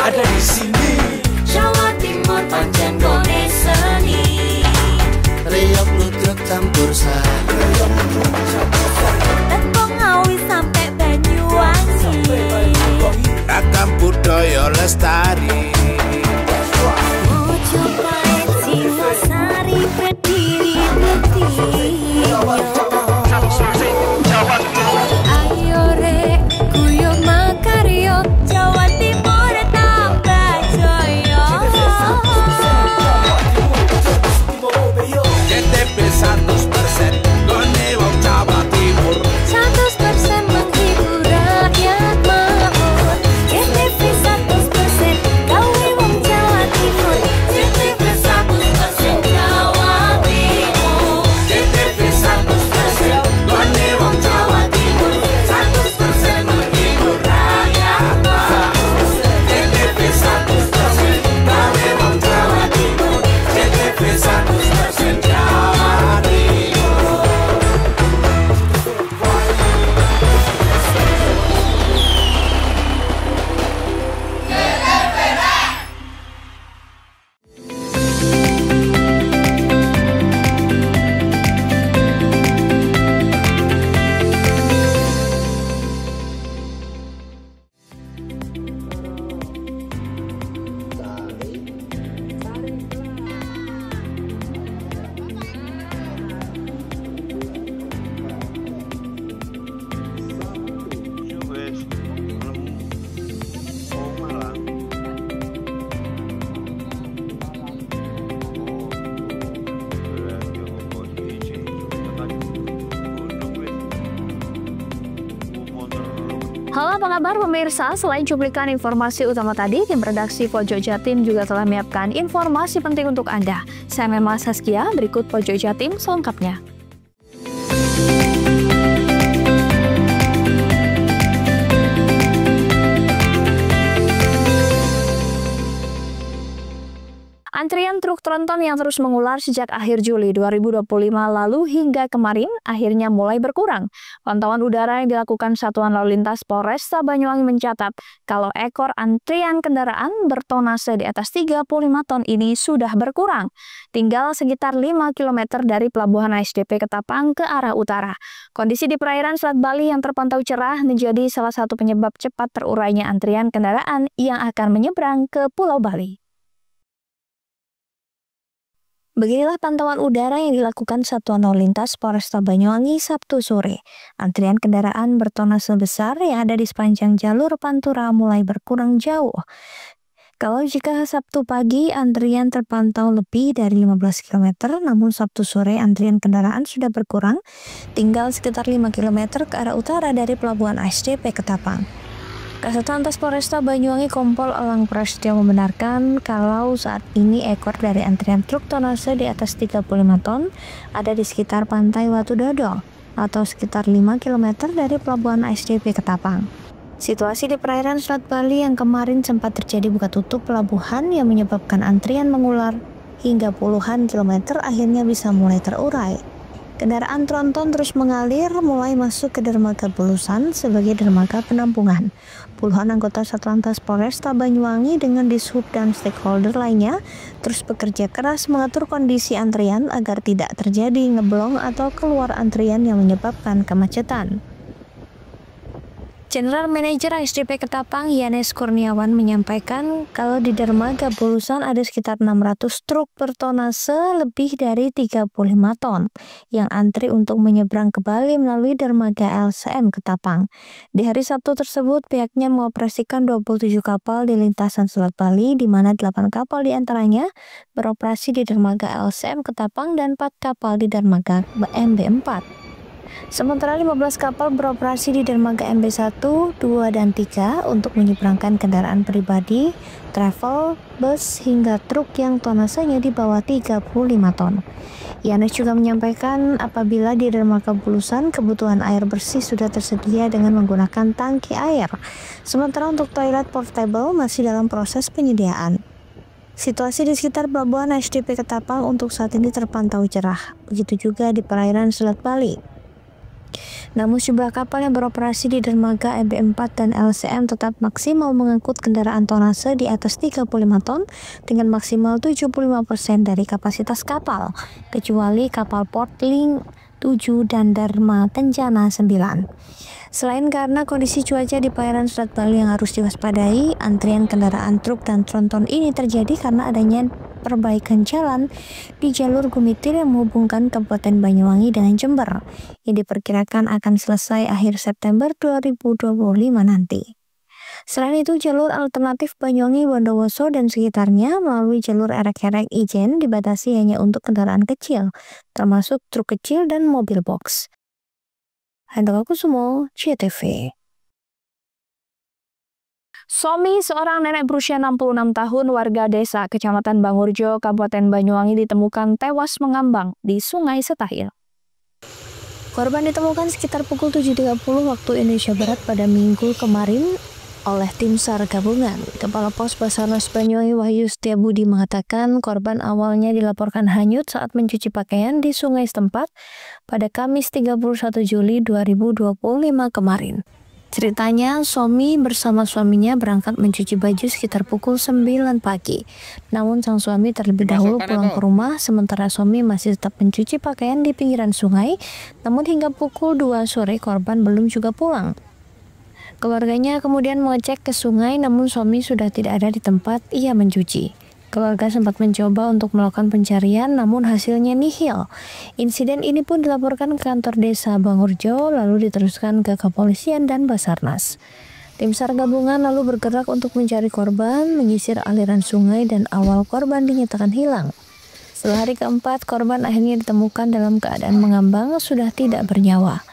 ada di sini. Jawa Timur pancen gone seni. Riok ludruk campur sari. Teko Ngawi sampai Banyuwangi. Ragam budaya lestari. Mojopahit Singosari berdiri berdiri. Ayo rek guyo makaryo Jawa Timur tambah jaya. JTP 100% gone wong Jawa Timur. 100% menghibur rakyat makmur. JTP 100% gawe wong Jawa Timur. JTP 100% Jawa Timur. JTP 100% gone wong Jawa Timur. 100% menghibur rakyat makmur. JTP 100% gawe wong Jawa Timur. JTP 100% Jawa Timur. Halo, apa kabar pemirsa? Selain cuplikan informasi utama tadi, tim redaksi Pojok Jatim juga telah menyiapkan informasi penting untuk Anda. Saya Mema Saskia, berikut Pojok Jatim selengkapnya. Antrian truk tronton yang terus mengular sejak akhir Juli 2025 lalu hingga kemarin akhirnya mulai berkurang. Pantauan udara yang dilakukan Satuan Lalu Lintas Polresta Banyuwangi mencatat kalau ekor antrian kendaraan bertonase di atas 35 ton ini sudah berkurang. Tinggal sekitar 5 km dari Pelabuhan ASDP Ketapang ke arah utara. Kondisi di perairan Selat Bali yang terpantau cerah menjadi salah satu penyebab cepat terurainya antrian kendaraan yang akan menyeberang ke Pulau Bali. Beginilah pantauan udara yang dilakukan Satuan Lalu Lintas Polresta Banyuwangi Sabtu sore. Antrian kendaraan bertonase besar yang ada di sepanjang jalur Pantura mulai berkurang jauh. Kalau jika Sabtu pagi antrian terpantau lebih dari 15 km, namun Sabtu sore antrian kendaraan sudah berkurang, tinggal sekitar 5 km ke arah utara dari Pelabuhan ASDP Ketapang. Kasat Lantas Polresta Banyuwangi Kompol Elang Prasetyo membenarkan kalau saat ini ekor dari antrian truk tonase di atas 35 ton ada di sekitar Pantai Watu Dodol atau sekitar 5 km dari Pelabuhan ASDP Ketapang. Situasi di perairan Selat Bali yang kemarin sempat terjadi buka tutup pelabuhan yang menyebabkan antrian mengular hingga puluhan kilometer akhirnya bisa mulai terurai. Kendaraan tronton terus mengalir mulai masuk ke dermaga Bulusan sebagai dermaga penampungan. Puluhan anggota Satlantas Polresta Banyuwangi dengan dishub dan stakeholder lainnya terus bekerja keras mengatur kondisi antrian agar tidak terjadi ngeblong atau keluar antrian yang menyebabkan kemacetan. General Manager ASDP Ketapang Yanes Kurniawan menyampaikan kalau di dermaga Bulusan ada sekitar 600 truk bertonase lebih dari 35 ton yang antri untuk menyeberang ke Bali melalui dermaga LCM Ketapang. Di hari Sabtu tersebut pihaknya mengoperasikan 27 kapal di lintasan Selat Bali, di mana 8 kapal diantaranya beroperasi di dermaga LCM Ketapang dan 4 kapal di dermaga MB4. Sementara 15 kapal beroperasi di dermaga MB1, 2, dan 3 untuk menyeberangkan kendaraan pribadi, travel, bus, hingga truk yang tonasenya di bawah 35 ton. Yanes juga menyampaikan apabila di dermaga Bulusan kebutuhan air bersih sudah tersedia dengan menggunakan tangki air. Sementara untuk toilet portable masih dalam proses penyediaan. Situasi di sekitar Pelabuhan ASDP Ketapang untuk saat ini terpantau cerah. Begitu juga di perairan Selat Bali. Namun jumlah kapal yang beroperasi di dermaga EB4 dan LCM tetap maksimal mengangkut kendaraan tonnase di atas 35 ton dengan maksimal 75% dari kapasitas kapal, kecuali kapal Port Link 7 dan Dharma Kencana 9. Selain karena kondisi cuaca di perairan Selat Bali yang harus diwaspadai, antrian kendaraan truk dan tronton ini terjadi karena adanya perbaikan jalan di jalur Gumitir yang menghubungkan Kabupaten Banyuwangi dengan Jember, yang diperkirakan akan selesai akhir September 2025 nanti. Selain itu, jalur alternatif Banyuwangi, Bondowoso, dan sekitarnya melalui jalur Erek-Erek Ijen dibatasi hanya untuk kendaraan kecil, termasuk truk kecil dan mobil box. Handoko Kusumo, CTV. Somi, seorang nenek berusia 66 tahun warga desa Kecamatan Bangurjo, Kabupaten Banyuwangi ditemukan tewas mengambang di Sungai Setahil. Korban ditemukan sekitar pukul 7.30 waktu Indonesia Barat pada Minggu kemarin oleh tim SAR gabungan. Kepala Pos Basarnas Banyuwangi Wahyu Setiabudi mengatakan korban awalnya dilaporkan hanyut saat mencuci pakaian di sungai setempat pada Kamis 31 Juli 2025 kemarin. Ceritanya, Somi bersama suaminya berangkat mencuci baju sekitar pukul 9 pagi. Namun sang suami terlebih dahulu pulang ke rumah, sementara Somi masih tetap mencuci pakaian di pinggiran sungai. Namun hingga pukul 2 sore korban belum juga pulang. Keluarganya kemudian mengecek ke sungai, namun Somi sudah tidak ada di tempat ia mencuci. Keluarga sempat mencoba untuk melakukan pencarian, namun hasilnya nihil. Insiden ini pun dilaporkan ke kantor desa Bangurjo, lalu diteruskan ke kepolisian dan Basarnas. Tim SAR gabungan lalu bergerak untuk mencari korban, menyisir aliran sungai, dan awal korban dinyatakan hilang. Setelah hari keempat, korban akhirnya ditemukan dalam keadaan mengambang, sudah tidak bernyawa.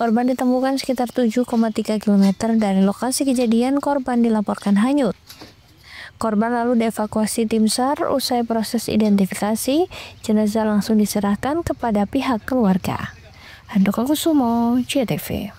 Korban ditemukan sekitar 7,3 km dari lokasi kejadian. Korban dilaporkan hanyut. Korban lalu dievakuasi tim SAR. Usai proses identifikasi, jenazah langsung diserahkan kepada pihak keluarga. Handoko Kusumo, CTV.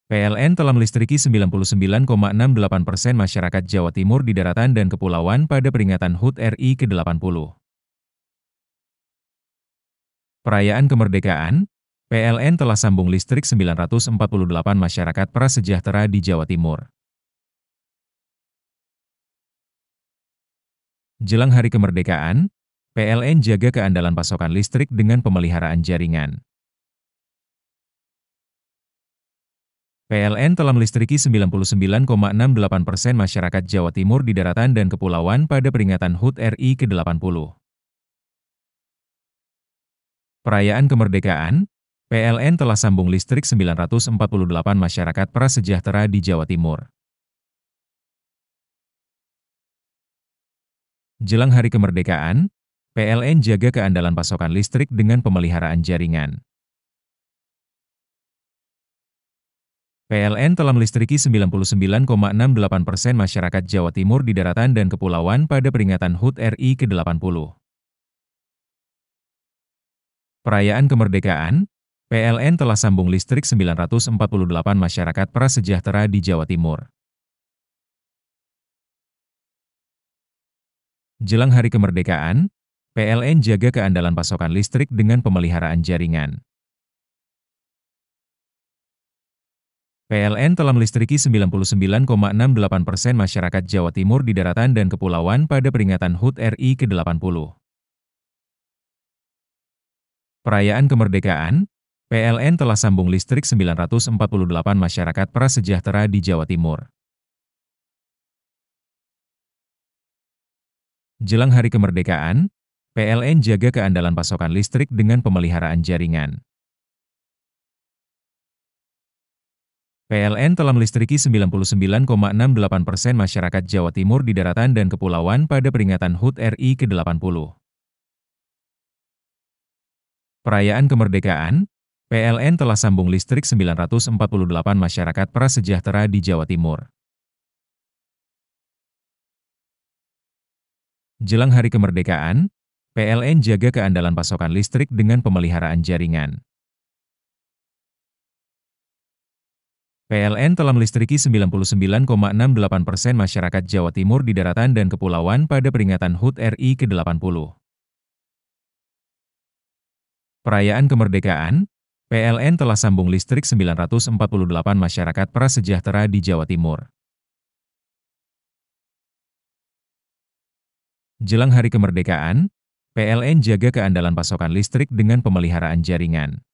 PLN telah melistriki 99,68% masyarakat Jawa Timur di daratan dan kepulauan pada peringatan HUT RI ke-80. Perayaan kemerdekaan, PLN telah sambung listrik 948 masyarakat prasejahtera di Jawa Timur. Jelang hari kemerdekaan, PLN jaga keandalan pasokan listrik dengan pemeliharaan jaringan. PLN telah melistriki 99,68% masyarakat Jawa Timur di daratan dan kepulauan pada peringatan HUT RI ke-80. Perayaan kemerdekaan, PLN telah sambung listrik 948 masyarakat prasejahtera di Jawa Timur. Jelang hari kemerdekaan, PLN jaga keandalan pasokan listrik dengan pemeliharaan jaringan. PLN telah melistriki 99,68% masyarakat Jawa Timur di daratan dan kepulauan pada peringatan HUT RI ke-80. Perayaan kemerdekaan, PLN telah sambung listrik 948 masyarakat prasejahtera di Jawa Timur. Jelang hari kemerdekaan, PLN jaga keandalan pasokan listrik dengan pemeliharaan jaringan. PLN telah melistriki 99,68% masyarakat Jawa Timur di daratan dan kepulauan pada peringatan HUT RI ke-80. Perayaan kemerdekaan, PLN telah sambung listrik 948 masyarakat prasejahtera di Jawa Timur. Jelang hari kemerdekaan, PLN jaga keandalan pasokan listrik dengan pemeliharaan jaringan. PLN telah melistriki 99,68% masyarakat Jawa Timur di daratan dan kepulauan pada peringatan HUT RI ke-80. Perayaan kemerdekaan, PLN telah sambung listrik 948 masyarakat prasejahtera di Jawa Timur. Jelang hari kemerdekaan, PLN jaga keandalan pasokan listrik dengan pemeliharaan jaringan. PLN telah melistriki 99,68% masyarakat Jawa Timur di daratan dan kepulauan pada peringatan HUT RI ke-80. Perayaan kemerdekaan, PLN telah sambung listrik 948 masyarakat prasejahtera di Jawa Timur. Jelang hari kemerdekaan, PLN jaga keandalan pasokan listrik dengan pemeliharaan jaringan.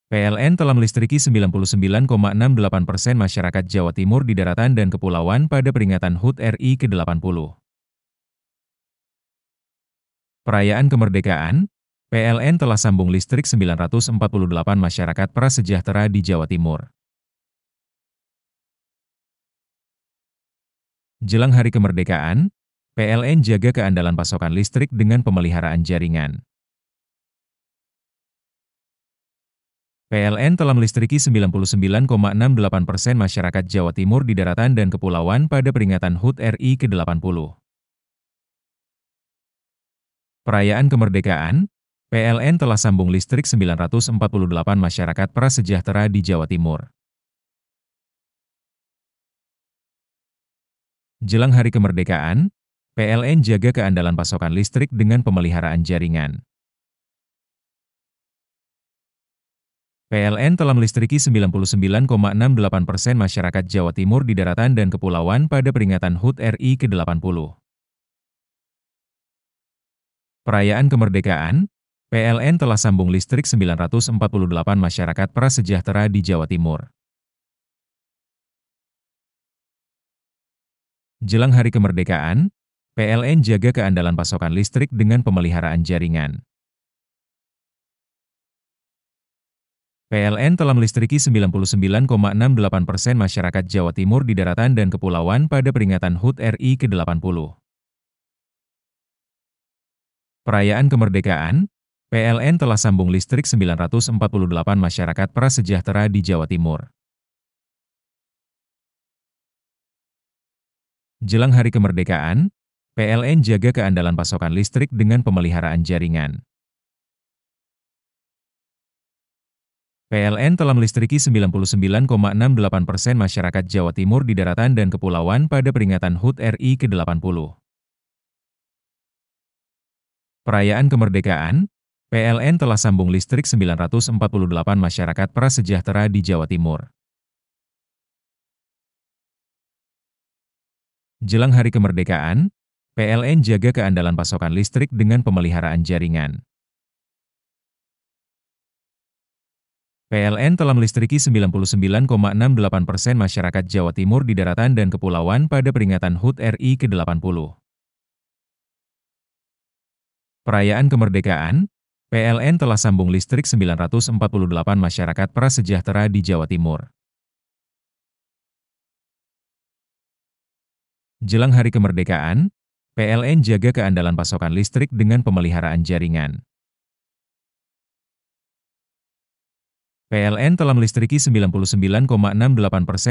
PLN telah melistriki 99,68% masyarakat Jawa Timur di daratan dan kepulauan pada peringatan HUT RI ke-80. Perayaan kemerdekaan, PLN telah sambung listrik 948 masyarakat prasejahtera di Jawa Timur. Jelang hari kemerdekaan, PLN jaga keandalan pasokan listrik dengan pemeliharaan jaringan. PLN telah melistriki 99,68% masyarakat Jawa Timur di daratan dan kepulauan pada peringatan HUT RI ke-80. Perayaan kemerdekaan, PLN telah sambung listrik 948 masyarakat prasejahtera di Jawa Timur. Jelang hari kemerdekaan, PLN jaga keandalan pasokan listrik dengan pemeliharaan jaringan. PLN telah melistriki 99,68% masyarakat Jawa Timur di daratan dan kepulauan pada peringatan HUT RI ke-80. Perayaan kemerdekaan, PLN telah sambung listrik 948 masyarakat prasejahtera di Jawa Timur. Jelang hari kemerdekaan, PLN jaga keandalan pasokan listrik dengan pemeliharaan jaringan. PLN telah melistriki 99,68% masyarakat Jawa Timur di daratan dan kepulauan pada peringatan HUT RI ke-80. Perayaan kemerdekaan, PLN telah sambung listrik 948 masyarakat prasejahtera di Jawa Timur. Jelang hari kemerdekaan, PLN jaga keandalan pasokan listrik dengan pemeliharaan jaringan. PLN telah melistriki 99,68% masyarakat Jawa Timur di daratan dan kepulauan pada peringatan HUT RI ke-80. Perayaan kemerdekaan, PLN telah sambung listrik 948 masyarakat prasejahtera di Jawa Timur. Jelang hari kemerdekaan, PLN jaga keandalan pasokan listrik dengan pemeliharaan jaringan. PLN telah melistriki 99,68% masyarakat Jawa Timur di daratan dan kepulauan pada peringatan HUT RI ke-80. Perayaan kemerdekaan, PLN telah sambung listrik 948 masyarakat prasejahtera di Jawa Timur. Jelang hari kemerdekaan, PLN jaga keandalan pasokan listrik dengan pemeliharaan jaringan. PLN telah melistriki 99,68%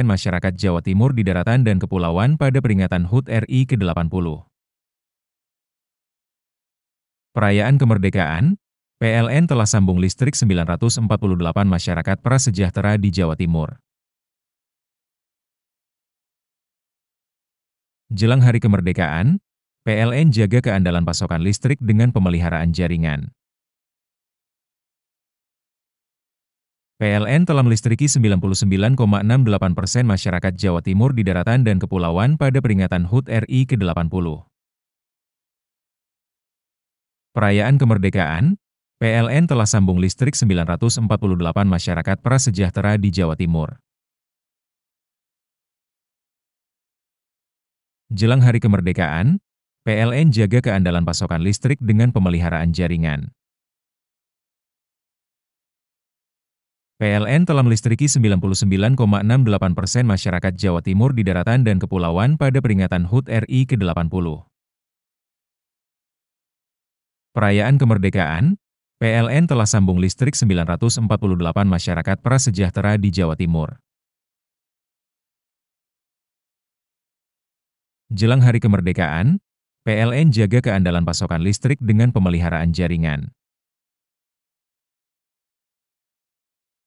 masyarakat Jawa Timur di daratan dan kepulauan pada peringatan HUT RI ke-80. Perayaan kemerdekaan, PLN telah sambung listrik 948 masyarakat prasejahtera di Jawa Timur. Jelang hari kemerdekaan, PLN jaga keandalan pasokan listrik dengan pemeliharaan jaringan. PLN telah melistriki 99,68% masyarakat Jawa Timur di daratan dan kepulauan pada peringatan HUT RI ke-80. Perayaan kemerdekaan, PLN telah sambung listrik 948 masyarakat prasejahtera di Jawa Timur. Jelang hari kemerdekaan, PLN jaga keandalan pasokan listrik dengan pemeliharaan jaringan. PLN telah melistriki 99,68% masyarakat Jawa Timur di daratan dan kepulauan pada peringatan HUT RI ke-80. Perayaan kemerdekaan, PLN telah sambung listrik 948 masyarakat prasejahtera di Jawa Timur. Jelang hari kemerdekaan, PLN jaga keandalan pasokan listrik dengan pemeliharaan jaringan.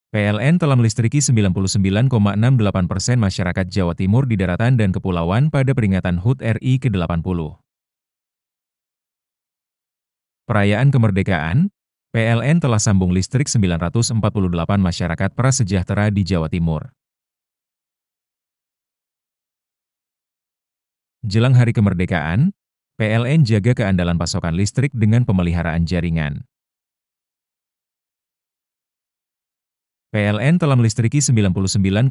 PLN telah melistriki 99,68% masyarakat Jawa Timur di daratan dan kepulauan pada peringatan HUT RI ke-80. Perayaan kemerdekaan, PLN telah sambung listrik 948 masyarakat prasejahtera di Jawa Timur. Jelang hari kemerdekaan, PLN jaga keandalan pasokan listrik dengan pemeliharaan jaringan. PLN telah melistriki 99,68%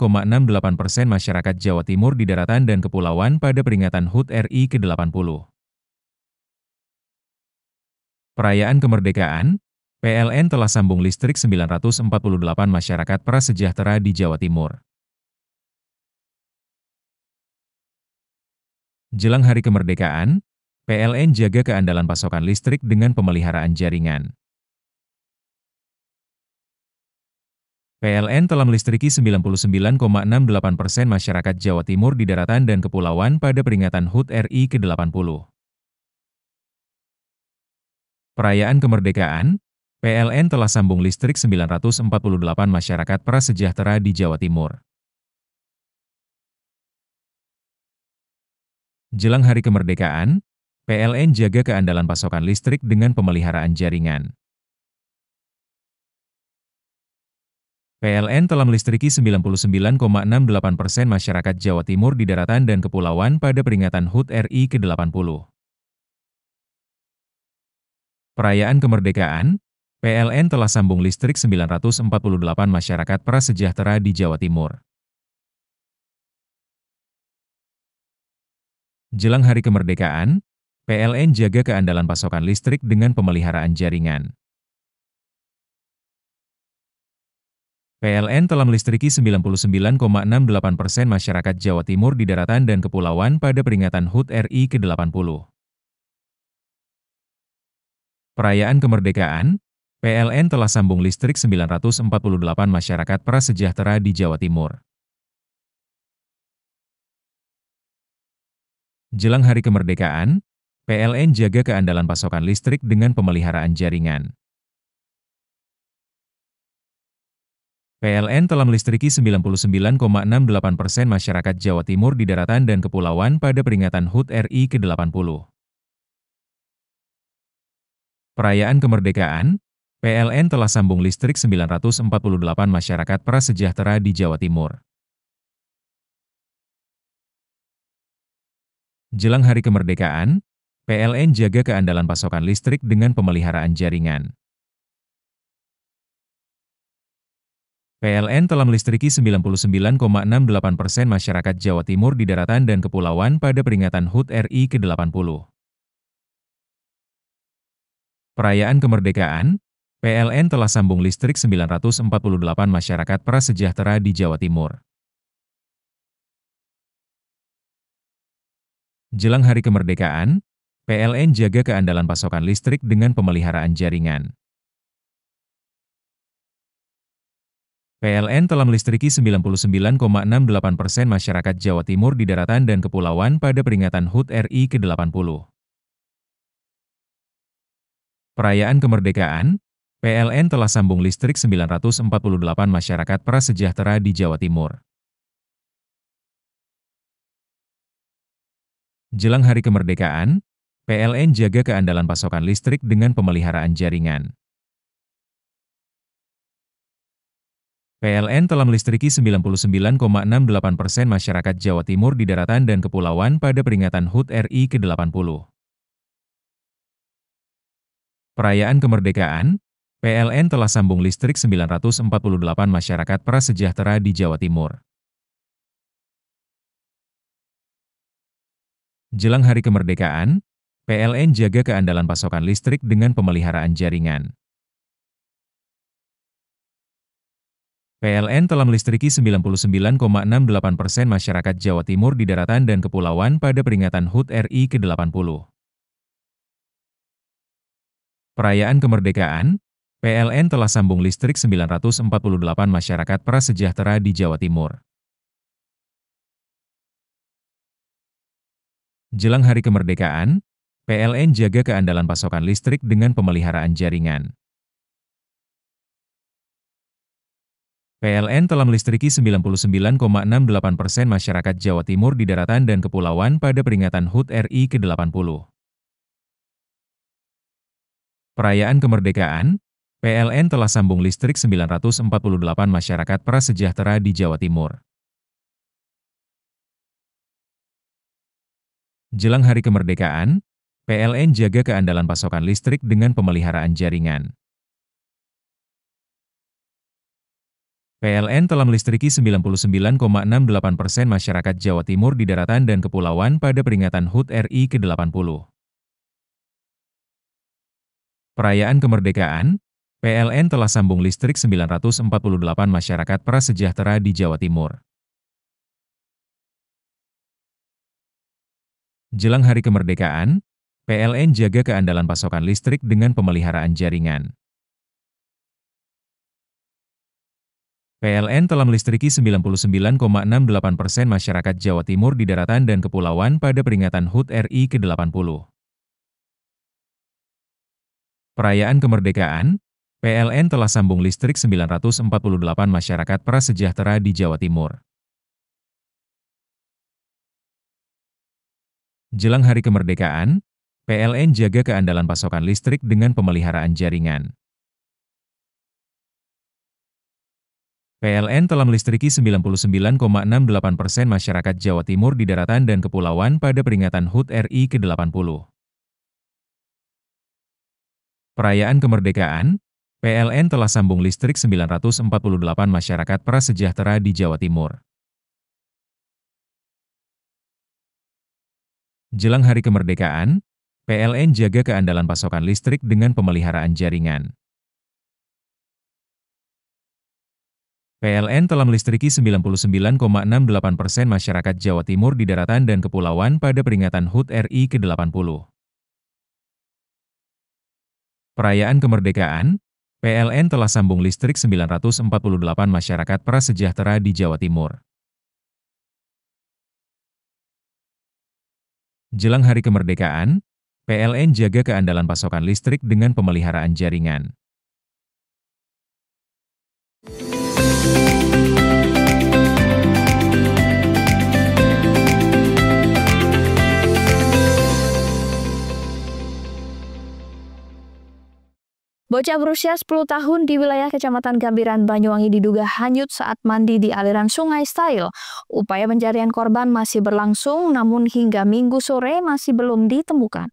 masyarakat Jawa Timur di daratan dan kepulauan pada peringatan HUT RI ke-80. Perayaan kemerdekaan, PLN telah sambung listrik 948 masyarakat prasejahtera di Jawa Timur. Jelang hari kemerdekaan, PLN jaga keandalan pasokan listrik dengan pemeliharaan jaringan. PLN telah melistriki 99,68% masyarakat Jawa Timur di daratan dan kepulauan pada peringatan HUT RI ke-80. Perayaan kemerdekaan, PLN telah sambung listrik 948 masyarakat prasejahtera di Jawa Timur. Jelang hari kemerdekaan, PLN jaga keandalan pasokan listrik dengan pemeliharaan jaringan. PLN telah melistriki 99,68% masyarakat Jawa Timur di daratan dan kepulauan pada peringatan HUT RI ke-80. Perayaan kemerdekaan, PLN telah sambung listrik 948 masyarakat prasejahtera di Jawa Timur. Jelang hari kemerdekaan, PLN jaga keandalan pasokan listrik dengan pemeliharaan jaringan. PLN telah melistriki 99,68% masyarakat Jawa Timur di daratan dan kepulauan pada peringatan HUT RI ke-80. Perayaan kemerdekaan, PLN telah sambung listrik 948 masyarakat prasejahtera di Jawa Timur. Jelang hari kemerdekaan, PLN jaga keandalan pasokan listrik dengan pemeliharaan jaringan. PLN telah melistriki 99,68% masyarakat Jawa Timur di daratan dan kepulauan pada peringatan HUT RI ke-80. Perayaan kemerdekaan, PLN telah sambung listrik 948 masyarakat prasejahtera di Jawa Timur. Jelang hari kemerdekaan, PLN jaga keandalan pasokan listrik dengan pemeliharaan jaringan. PLN telah melistriki 99,68% masyarakat Jawa Timur di daratan dan kepulauan pada peringatan HUT RI ke-80. Perayaan kemerdekaan, PLN telah sambung listrik 948 masyarakat prasejahtera di Jawa Timur. Jelang hari kemerdekaan, PLN jaga keandalan pasokan listrik dengan pemeliharaan jaringan. PLN telah melistriki 99,68% masyarakat Jawa Timur di daratan dan kepulauan pada peringatan HUT RI ke-80. Perayaan kemerdekaan, PLN telah sambung listrik 948 masyarakat prasejahtera di Jawa Timur. Jelang hari kemerdekaan, PLN jaga keandalan pasokan listrik dengan pemeliharaan jaringan. PLN telah melistriki 99,68% masyarakat Jawa Timur di daratan dan kepulauan pada peringatan HUT RI ke-80. Perayaan kemerdekaan, PLN telah sambung listrik 948 masyarakat prasejahtera di Jawa Timur. Jelang hari kemerdekaan, PLN jaga keandalan pasokan listrik dengan pemeliharaan jaringan. PLN telah melistriki 99,68% masyarakat Jawa Timur di daratan dan kepulauan pada peringatan HUT RI ke-80. Perayaan kemerdekaan, PLN telah sambung listrik 948 masyarakat prasejahtera di Jawa Timur. Jelang hari kemerdekaan, PLN jaga keandalan pasokan listrik dengan pemeliharaan jaringan. PLN telah melistriki 99,68% masyarakat Jawa Timur di daratan dan kepulauan pada peringatan HUT RI ke-80. Perayaan kemerdekaan, PLN telah sambung listrik 948 masyarakat prasejahtera di Jawa Timur. Jelang hari kemerdekaan, PLN jaga keandalan pasokan listrik dengan pemeliharaan jaringan. PLN telah melistriki 99,68% masyarakat Jawa Timur di daratan dan kepulauan pada peringatan HUT RI ke-80. Perayaan kemerdekaan, PLN telah sambung listrik 948 masyarakat prasejahtera di Jawa Timur. Jelang hari kemerdekaan, PLN jaga keandalan pasokan listrik dengan pemeliharaan jaringan. PLN telah melistriki 99,68% masyarakat Jawa Timur di daratan dan kepulauan pada peringatan HUT RI ke-80. Perayaan kemerdekaan, PLN telah sambung listrik 948 masyarakat prasejahtera di Jawa Timur. Jelang hari kemerdekaan, PLN jaga keandalan pasokan listrik dengan pemeliharaan jaringan. PLN telah melistriki 99,68% masyarakat Jawa Timur di daratan dan kepulauan pada peringatan HUT RI ke-80. Perayaan kemerdekaan, PLN telah sambung listrik 948 masyarakat prasejahtera di Jawa Timur. Jelang hari kemerdekaan, PLN jaga keandalan pasokan listrik dengan pemeliharaan jaringan. PLN telah melistriki 99,68% masyarakat Jawa Timur di daratan dan kepulauan pada peringatan HUT RI ke-80. Perayaan kemerdekaan, PLN telah sambung listrik 948 masyarakat prasejahtera di Jawa Timur. Jelang hari kemerdekaan, PLN jaga keandalan pasokan listrik dengan pemeliharaan jaringan. Bocah berusia 10 tahun di wilayah Kecamatan Gambiran, Banyuwangi diduga hanyut saat mandi di aliran Sungai Style. Upaya pencarian korban masih berlangsung, namun hingga Minggu sore masih belum ditemukan.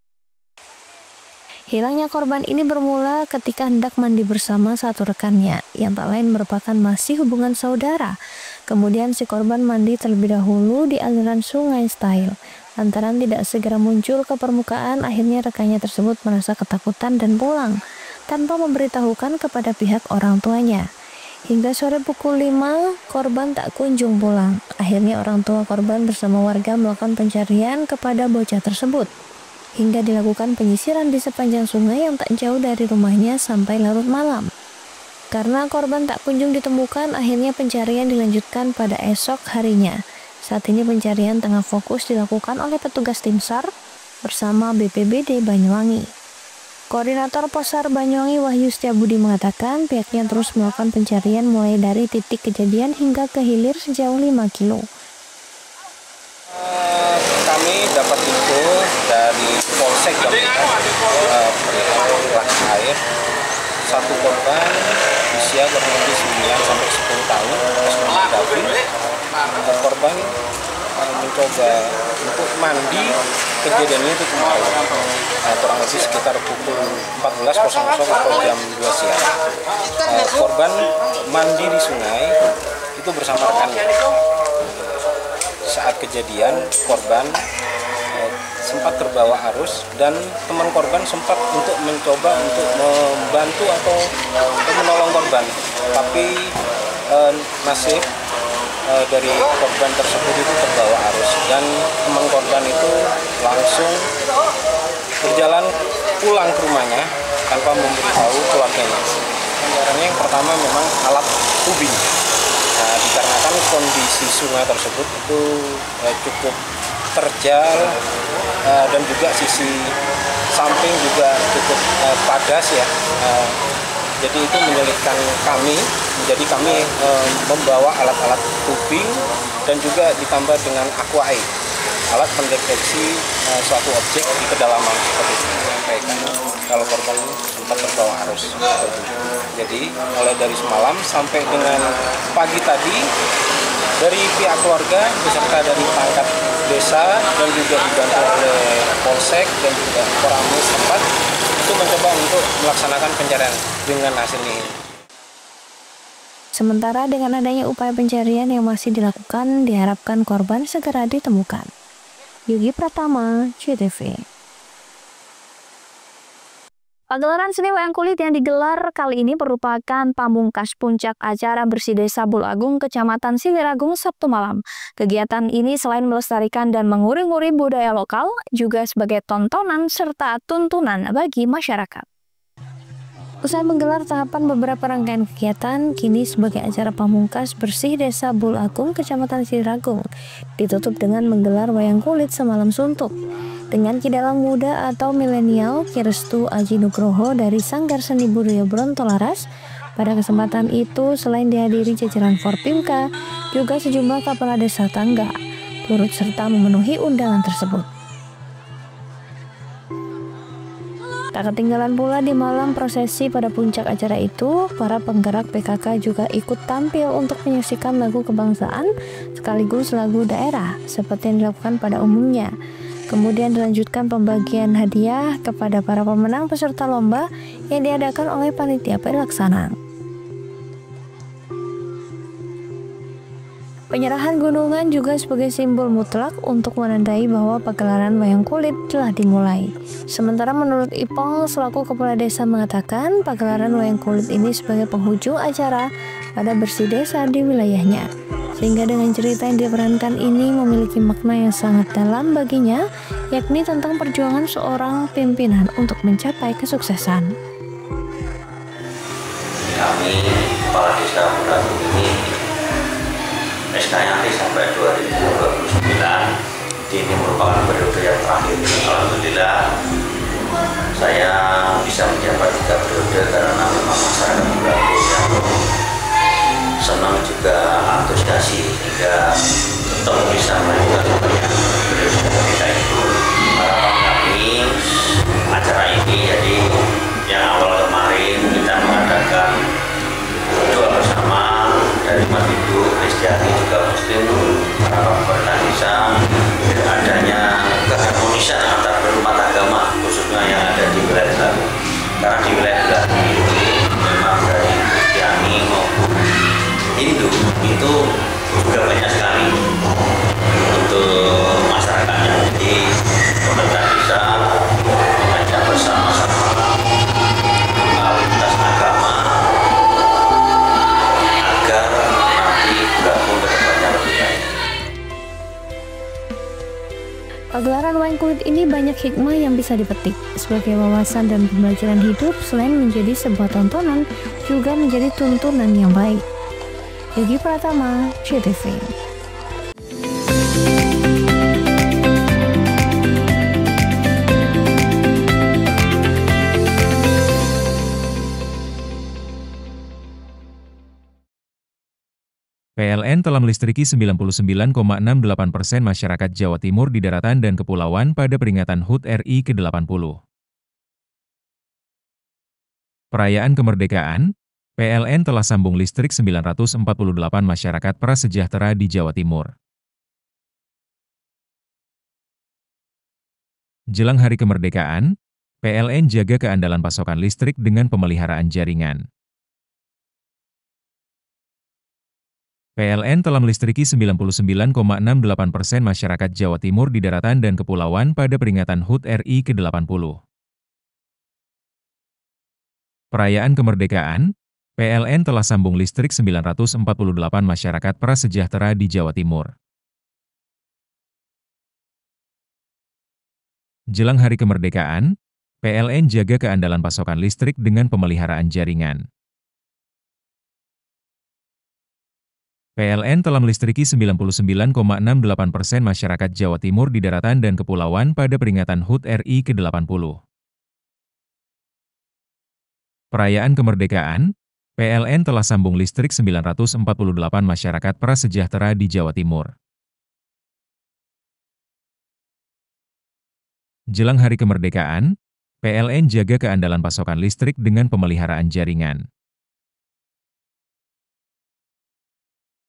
Hilangnya korban ini bermula ketika hendak mandi bersama satu rekannya, yang tak lain merupakan masih hubungan saudara. Kemudian si korban mandi terlebih dahulu di aliran Sungai Style. Lantaran tidak segera muncul ke permukaan, akhirnya rekannya tersebut merasa ketakutan dan pulang tanpa memberitahukan kepada pihak orang tuanya. Hingga sore pukul 5, korban tak kunjung pulang. Akhirnya orang tua korban bersama warga melakukan pencarian kepada bocah tersebut. Hingga dilakukan penyisiran di sepanjang sungai yang tak jauh dari rumahnya sampai larut malam. Karena korban tak kunjung ditemukan, akhirnya pencarian dilanjutkan pada esok harinya. Saat ini pencarian tengah fokus dilakukan oleh petugas tim SAR bersama BPBD Banyuwangi. Koordinator Posar Banyuwangi Wahyu Setiabudi mengatakan pihaknya terus melakukan pencarian mulai dari titik kejadian hingga ke hilir sejauh 5 kilo. Kami dapat info dari Polsek Gambiran air satu korban usia kurang lebih 9 sampai 10 tahun, David. Korban mencoba untuk mandi, kejadiannya itu kemarin kurang lebih sekitar pukul 14.00 atau jam 2 siang. Korban mandi di sungai itu bersama rekannya. Saat kejadian korban sempat terbawa arus dan teman korban sempat untuk mencoba untuk membantu atau menolong korban, tapi nasib dari korban tersebut itu terbawa arus dan teman korban itu langsung berjalan pulang ke rumahnya tanpa memberitahu keluarganya. Kendaraannya yang pertama memang alat tubing. Nah, dikarenakan kondisi sungai tersebut itu cukup terjal dan juga sisi samping juga cukup padas ya. Jadi itu menyulitkan kami. Jadi kami membawa alat-alat tubing dan juga ditambah dengan aqua eye, alat pendeteksi suatu objek di kedalaman seperti itu. Sampaikan kalau korban sempat terbawa arus. Jadi mulai dari semalam sampai dengan pagi tadi, dari pihak keluarga beserta dari perangkat desa dan juga dibantu oleh Polsek dan juga Koramil setempat itu mencoba untuk melaksanakan pencarian dengan hasil ini. Sementara dengan adanya upaya pencarian yang masih dilakukan, diharapkan korban segera ditemukan. Yogi Pratama, CTV. Pagelaran seni wayang kulit yang digelar kali ini merupakan pamungkas puncak acara Bersih Desa Bulagung, Kecamatan Siliragung, Sabtu malam. Kegiatan ini selain melestarikan dan menguri-nguri budaya lokal, juga sebagai tontonan serta tuntunan bagi masyarakat. Usai menggelar tahapan beberapa rangkaian kegiatan, kini sebagai acara pamungkas Bersih Desa Bulagung, Kecamatan Siliragung, ditutup dengan menggelar wayang kulit semalam suntuk. Dengan kidalang muda atau milenial Kirstu Aji Nugroho dari Sanggar Seni Budaya Brontolaras, pada kesempatan itu selain dihadiri jajaran Forpimka, juga sejumlah kepala desa tangga turut serta memenuhi undangan tersebut. Tak ketinggalan pula di malam prosesi pada puncak acara itu, para penggerak PKK juga ikut tampil untuk menyaksikan lagu kebangsaan sekaligus lagu daerah seperti yang dilakukan pada umumnya. Kemudian dilanjutkan pembagian hadiah kepada para pemenang peserta lomba yang diadakan oleh panitia pelaksana. Penyerahan gunungan juga sebagai simbol mutlak untuk menandai bahwa pagelaran wayang kulit telah dimulai. Sementara menurut Ipong selaku kepala desa mengatakan pagelaran wayang kulit ini sebagai penghujung acara pada bersih desa di wilayahnya. Sehingga dengan cerita yang diperankan ini memiliki makna yang sangat dalam baginya, yakni tentang perjuangan seorang pimpinan untuk mencapai kesuksesan. Kami kepala desa Bulagung ini SK-nya sampai 2029. Ini merupakan periode yang terakhir. Alhamdulillah saya bisa menjabat 3 periode karena memang masyarakat Bulagung yang senang juga antusiasi sehingga tetap bisa melanjutkan periode kita itu. Harapan kami acara ini jadi yang awal kemarin kita mengadakan doa bersama dari umat Hindu, Kristiani juga Muslim, para pemerintah desa, adanya keharmonisan antar berumat agama khususnya yang ada di wilayah Bulagung. Karena di wilayah Bulagung itu memang dari Kristiani maupun Hindu itu juga banyak sekali untuk masyarakatnya. Jadi pemerintah desa mengajak bersama-sama lintas agama agar nanti Bulagung kedepannya lebih baik. Pagelaran wayang kulit ini banyak hikmah yang bisa dipetik sebagai wawasan dan pembelajaran hidup. Selain menjadi sebuah tontonan, juga menjadi tuntunan yang baik. Yogi Pratama, CTV. PLN telah melistriki 99,68% masyarakat Jawa Timur di daratan dan kepulauan pada peringatan HUT RI ke-80. Perayaan kemerdekaan, PLN telah sambung listrik 948 masyarakat prasejahtera di Jawa Timur. Jelang hari kemerdekaan, PLN jaga keandalan pasokan listrik dengan pemeliharaan jaringan. PLN telah melistriki 99,68% masyarakat Jawa Timur di daratan dan kepulauan pada peringatan HUT RI ke-80. Perayaan kemerdekaan, PLN telah sambung listrik 948 masyarakat prasejahtera di Jawa Timur. Jelang hari kemerdekaan, PLN jaga keandalan pasokan listrik dengan pemeliharaan jaringan. PLN telah melistriki 99,68% masyarakat Jawa Timur di daratan dan kepulauan pada peringatan HUT RI ke-80. Perayaan kemerdekaan, PLN telah sambung listrik 948 masyarakat prasejahtera di Jawa Timur. Jelang hari kemerdekaan, PLN jaga keandalan pasokan listrik dengan pemeliharaan jaringan.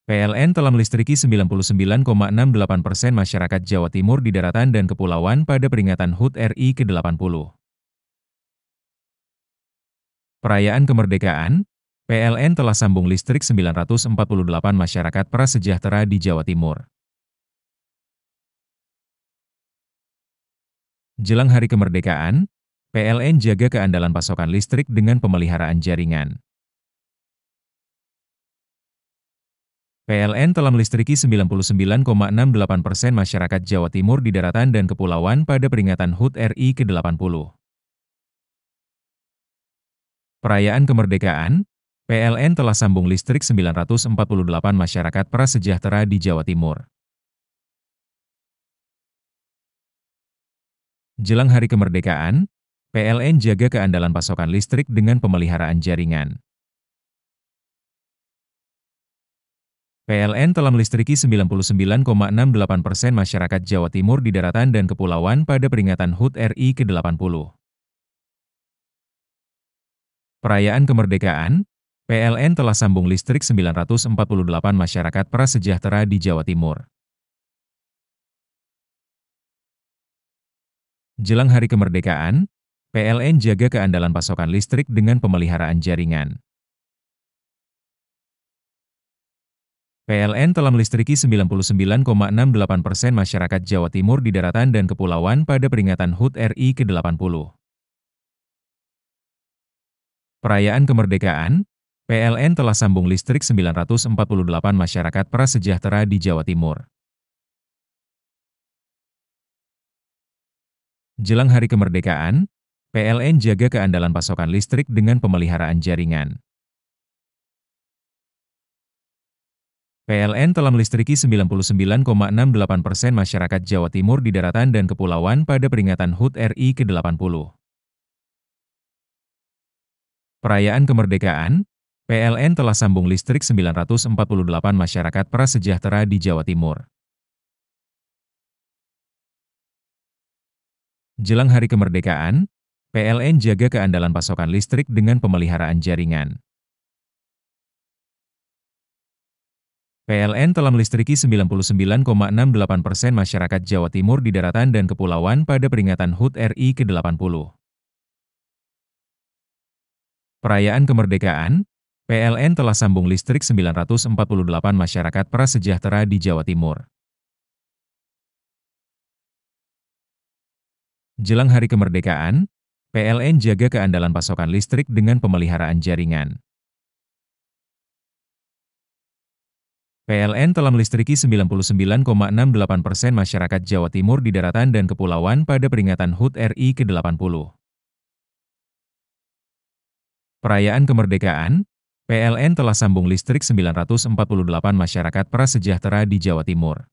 PLN telah melistriki 99,68% masyarakat Jawa Timur di daratan dan kepulauan pada peringatan HUT RI ke-80. Perayaan kemerdekaan, PLN telah sambung listrik 948 masyarakat prasejahtera di Jawa Timur. Jelang hari kemerdekaan, PLN jaga keandalan pasokan listrik dengan pemeliharaan jaringan. PLN telah melistriki 99,68% masyarakat Jawa Timur di daratan dan kepulauan pada peringatan HUT RI ke-80. Perayaan kemerdekaan, PLN telah sambung listrik 948 masyarakat prasejahtera di Jawa Timur. Jelang hari kemerdekaan, PLN jaga keandalan pasokan listrik dengan pemeliharaan jaringan. PLN telah melistriki 99,68% masyarakat Jawa Timur di daratan dan kepulauan pada peringatan HUT RI ke-80. Perayaan kemerdekaan, PLN telah sambung listrik 948 masyarakat prasejahtera di Jawa Timur. Jelang hari kemerdekaan, PLN jaga keandalan pasokan listrik dengan pemeliharaan jaringan. PLN telah melistriki 99,68% masyarakat Jawa Timur di daratan dan kepulauan pada peringatan HUT RI ke-80. Perayaan kemerdekaan, PLN telah sambung listrik 948 masyarakat prasejahtera di Jawa Timur. Jelang hari kemerdekaan, PLN jaga keandalan pasokan listrik dengan pemeliharaan jaringan. PLN telah melistriki 99,68% masyarakat Jawa Timur di daratan dan kepulauan pada peringatan HUT RI ke-80. Perayaan kemerdekaan, PLN telah sambung listrik 948 masyarakat prasejahtera di Jawa Timur. Jelang hari kemerdekaan, PLN jaga keandalan pasokan listrik dengan pemeliharaan jaringan. PLN telah melistriki 99,68% masyarakat Jawa Timur di daratan dan kepulauan pada peringatan HUT RI ke-80. Perayaan kemerdekaan, PLN telah sambung listrik 948 masyarakat prasejahtera di Jawa Timur. Jelang hari kemerdekaan, PLN jaga keandalan pasokan listrik dengan pemeliharaan jaringan. PLN telah melistriki 99,68% masyarakat Jawa Timur di daratan dan kepulauan pada peringatan HUT RI ke-80. Perayaan kemerdekaan, PLN telah sambung listrik 948 masyarakat prasejahtera di Jawa Timur.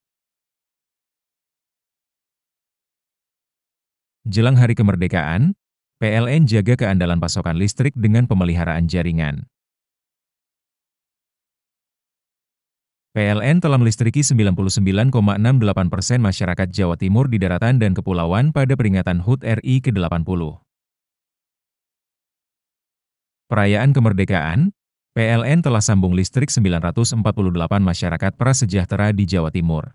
Jelang hari kemerdekaan, PLN jaga keandalan pasokan listrik dengan pemeliharaan jaringan. PLN telah melistriki 99,68% masyarakat Jawa Timur di daratan dan kepulauan pada peringatan HUT RI ke-80. Perayaan kemerdekaan, PLN telah sambung listrik 948 masyarakat prasejahtera di Jawa Timur.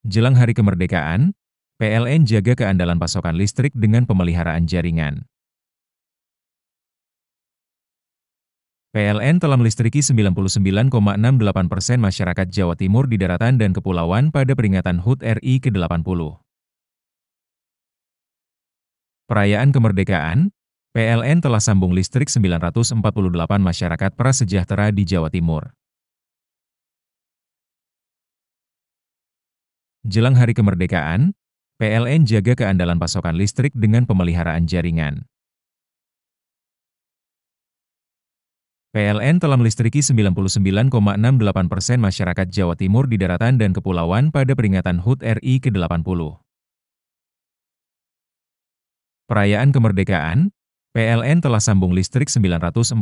Jelang hari kemerdekaan, PLN jaga keandalan pasokan listrik dengan pemeliharaan jaringan. PLN telah melistriki 99,68% masyarakat Jawa Timur di daratan dan kepulauan pada peringatan HUT RI ke-80. Perayaan kemerdekaan, PLN telah sambung listrik 948 masyarakat prasejahtera di Jawa Timur. Jelang hari kemerdekaan, PLN jaga keandalan pasokan listrik dengan pemeliharaan jaringan. PLN telah melistriki 99,68% masyarakat Jawa Timur di daratan dan kepulauan pada peringatan HUT RI ke-80. Perayaan kemerdekaan, PLN telah sambung listrik 948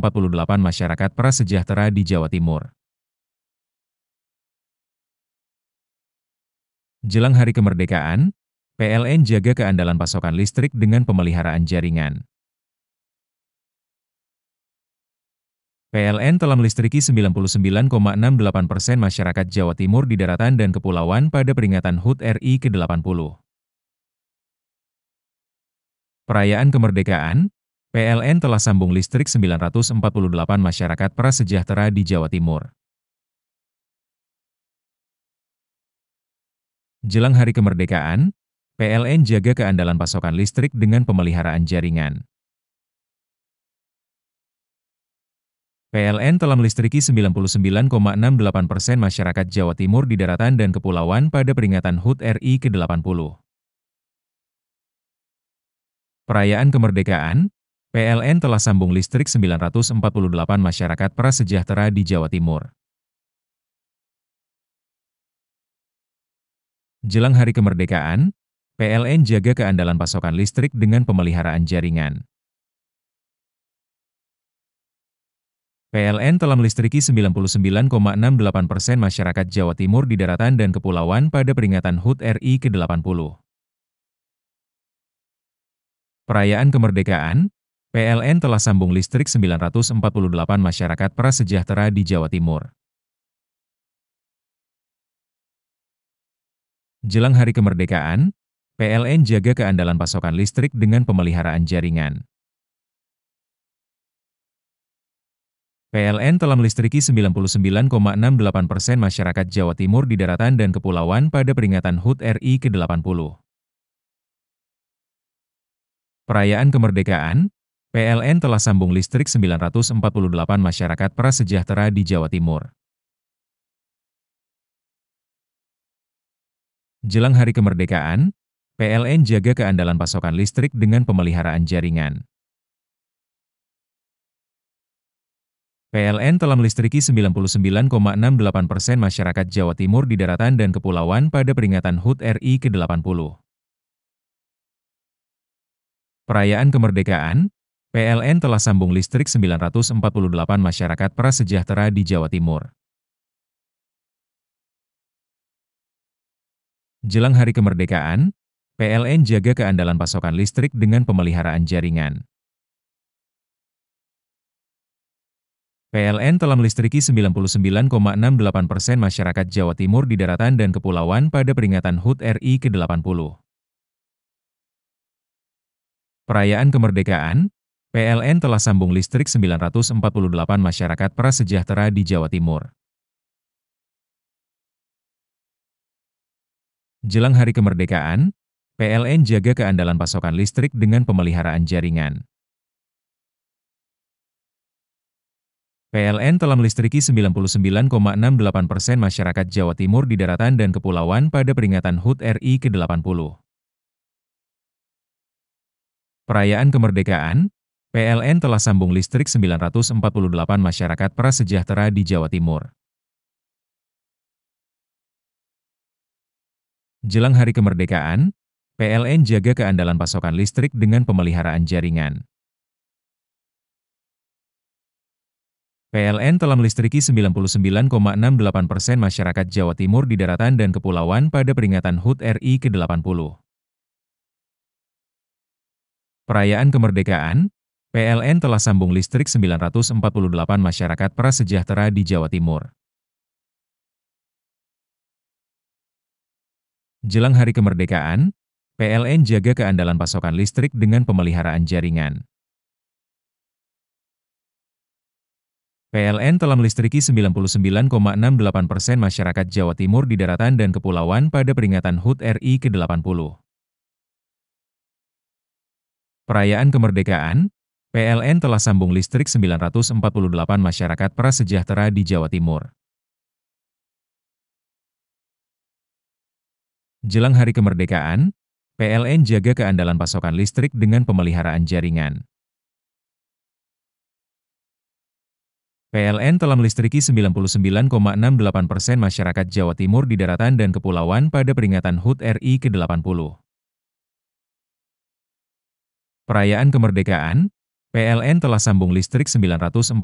masyarakat prasejahtera di Jawa Timur. Jelang hari kemerdekaan, PLN jaga keandalan pasokan listrik dengan pemeliharaan jaringan. PLN telah melistriki 99,68% masyarakat Jawa Timur di daratan dan kepulauan pada peringatan HUT RI ke-80. Perayaan kemerdekaan, PLN telah sambung listrik 948 masyarakat prasejahtera di Jawa Timur. Jelang hari kemerdekaan, PLN jaga keandalan pasokan listrik dengan pemeliharaan jaringan. PLN telah melistriki 99,68% masyarakat Jawa Timur di daratan dan kepulauan pada peringatan HUT RI ke-80. Perayaan kemerdekaan, PLN telah sambung listrik 948 masyarakat prasejahtera di Jawa Timur. Jelang hari kemerdekaan, PLN jaga keandalan pasokan listrik dengan pemeliharaan jaringan. PLN telah melistriki 99,68% masyarakat Jawa Timur di daratan dan kepulauan pada peringatan HUT RI ke-80. Perayaan kemerdekaan, PLN telah sambung listrik 948 masyarakat prasejahtera di Jawa Timur. Jelang hari kemerdekaan, PLN jaga keandalan pasokan listrik dengan pemeliharaan jaringan. PLN telah melistriki 99,68% masyarakat Jawa Timur di daratan dan kepulauan pada peringatan HUT RI ke-80. Perayaan kemerdekaan, PLN telah sambung listrik 948 masyarakat prasejahtera di Jawa Timur. Jelang hari kemerdekaan, PLN jaga keandalan pasokan listrik dengan pemeliharaan jaringan. PLN telah melistriki 99,68% masyarakat Jawa Timur di daratan dan kepulauan pada peringatan HUT RI ke-80. Perayaan kemerdekaan, PLN telah sambung listrik 948 masyarakat prasejahtera di Jawa Timur. Jelang hari kemerdekaan, PLN jaga keandalan pasokan listrik dengan pemeliharaan jaringan. PLN telah melistriki 99,68% masyarakat Jawa Timur di daratan dan kepulauan pada peringatan HUT RI ke-80. Perayaan kemerdekaan, PLN telah sambung listrik 948 masyarakat prasejahtera di Jawa Timur. Jelang hari kemerdekaan, PLN jaga keandalan pasokan listrik dengan pemeliharaan jaringan. PLN telah melistriki 99,68% masyarakat Jawa Timur di daratan dan kepulauan pada peringatan HUT RI ke-80. Perayaan kemerdekaan, PLN telah sambung listrik 948 masyarakat prasejahtera di Jawa Timur. Jelang hari kemerdekaan, PLN jaga keandalan pasokan listrik dengan pemeliharaan jaringan. PLN telah melistriki 99,68% masyarakat Jawa Timur di daratan dan kepulauan pada peringatan HUT RI ke-80. Perayaan kemerdekaan, PLN telah sambung listrik 948 masyarakat prasejahtera di Jawa Timur. Jelang hari kemerdekaan, PLN jaga keandalan pasokan listrik dengan pemeliharaan jaringan. PLN telah melistriki 99,68% masyarakat Jawa Timur di daratan dan kepulauan pada peringatan HUT RI ke-80. Perayaan kemerdekaan, PLN telah sambung listrik 948 masyarakat prasejahtera di Jawa Timur. Jelang hari kemerdekaan, PLN jaga keandalan pasokan listrik dengan pemeliharaan jaringan. PLN telah melistriki 99,68% masyarakat Jawa Timur di daratan dan kepulauan pada peringatan HUT RI ke-80. Perayaan kemerdekaan, PLN telah sambung listrik 948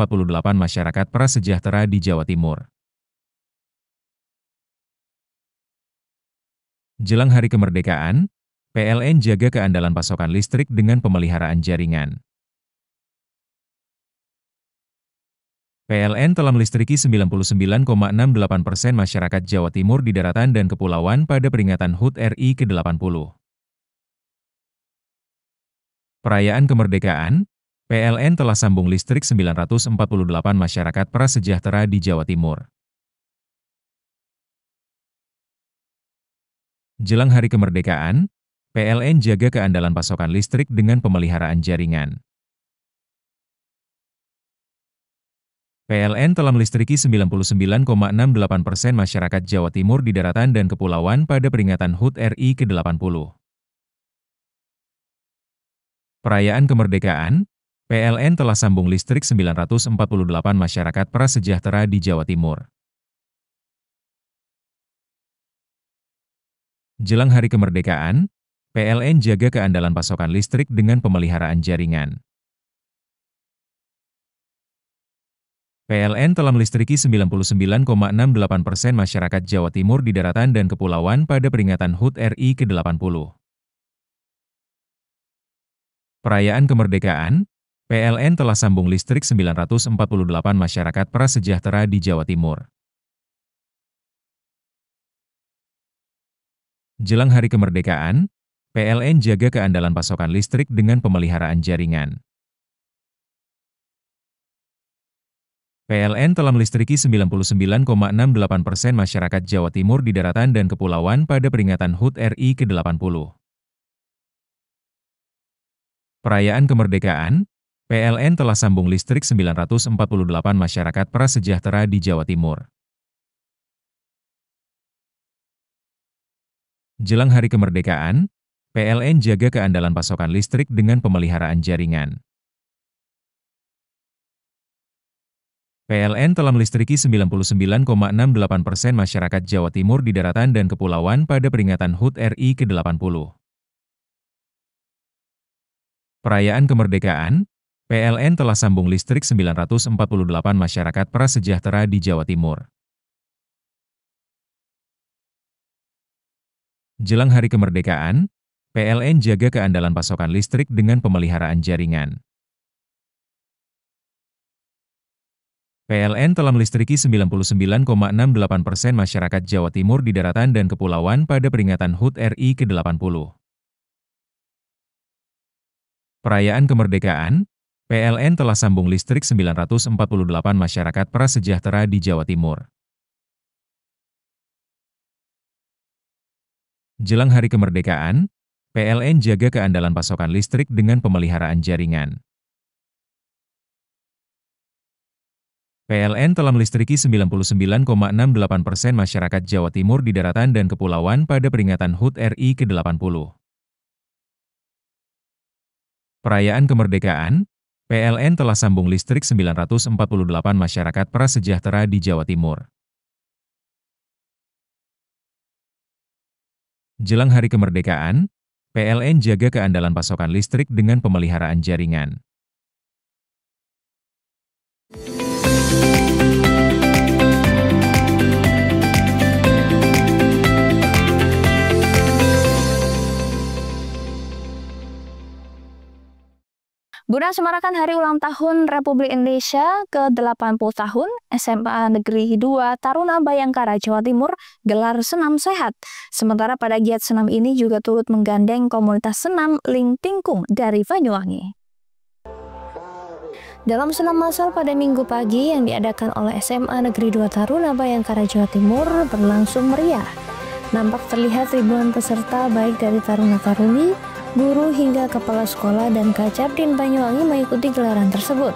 masyarakat prasejahtera di Jawa Timur. Jelang hari kemerdekaan, PLN jaga keandalan pasokan listrik dengan pemeliharaan jaringan. PLN telah melistriki 99,68% masyarakat Jawa Timur di daratan dan kepulauan pada peringatan HUT RI ke-80. Perayaan kemerdekaan, PLN telah sambung listrik 948 masyarakat prasejahtera di Jawa Timur. Jelang hari kemerdekaan, PLN jaga keandalan pasokan listrik dengan pemeliharaan jaringan. PLN telah melistriki 99,68% masyarakat Jawa Timur di daratan dan kepulauan pada peringatan HUT RI ke-80. Perayaan kemerdekaan, PLN telah sambung listrik 948 masyarakat prasejahtera di Jawa Timur. Jelang hari kemerdekaan, PLN jaga keandalan pasokan listrik dengan pemeliharaan jaringan. PLN telah melistriki 99,68% masyarakat Jawa Timur di daratan dan kepulauan pada peringatan HUT RI ke-80. Perayaan kemerdekaan, PLN telah sambung listrik 948 masyarakat prasejahtera di Jawa Timur. Jelang hari kemerdekaan, PLN jaga keandalan pasokan listrik dengan pemeliharaan jaringan. PLN telah melistriki 99,68% masyarakat Jawa Timur di daratan dan kepulauan pada peringatan HUT RI ke-80. Perayaan kemerdekaan, PLN telah sambung listrik 948 masyarakat prasejahtera di Jawa Timur. Jelang hari kemerdekaan, PLN jaga keandalan pasokan listrik dengan pemeliharaan jaringan. PLN telah melistriki 99,68% masyarakat Jawa Timur di daratan dan kepulauan pada peringatan HUT RI ke-80. Perayaan kemerdekaan, PLN telah sambung listrik 948 masyarakat prasejahtera di Jawa Timur. Jelang hari kemerdekaan, PLN jaga keandalan pasokan listrik dengan pemeliharaan jaringan. PLN telah melistriki 99,68% masyarakat Jawa Timur di daratan dan kepulauan pada peringatan HUT RI ke-80. Perayaan kemerdekaan, PLN telah sambung listrik 948 masyarakat prasejahtera di Jawa Timur. Jelang hari kemerdekaan, PLN jaga keandalan pasokan listrik dengan pemeliharaan jaringan. PLN telah melistriki 99,68% masyarakat Jawa Timur di daratan dan kepulauan pada peringatan HUT RI ke-80. Perayaan kemerdekaan, PLN telah sambung listrik 948 masyarakat prasejahtera di Jawa Timur. Jelang hari kemerdekaan, PLN jaga keandalan pasokan listrik dengan pemeliharaan jaringan. Guna semarakan Hari Ulang Tahun Republik Indonesia ke-80 tahun, SMA Negeri 2 Taruna Bayangkara Jawa Timur gelar senam sehat. Sementara pada giat senam ini juga turut menggandeng komunitas senam Ling Tingkung dari Banyuwangi. Dalam senam massal pada Minggu pagi yang diadakan oleh SMA Negeri 2 Taruna Bayangkara Jawa Timur berlangsung meriah. Nampak terlihat ribuan peserta baik dari taruna-taruni, guru hingga kepala sekolah dan Kacabdin Banyuwangi mengikuti gelaran tersebut.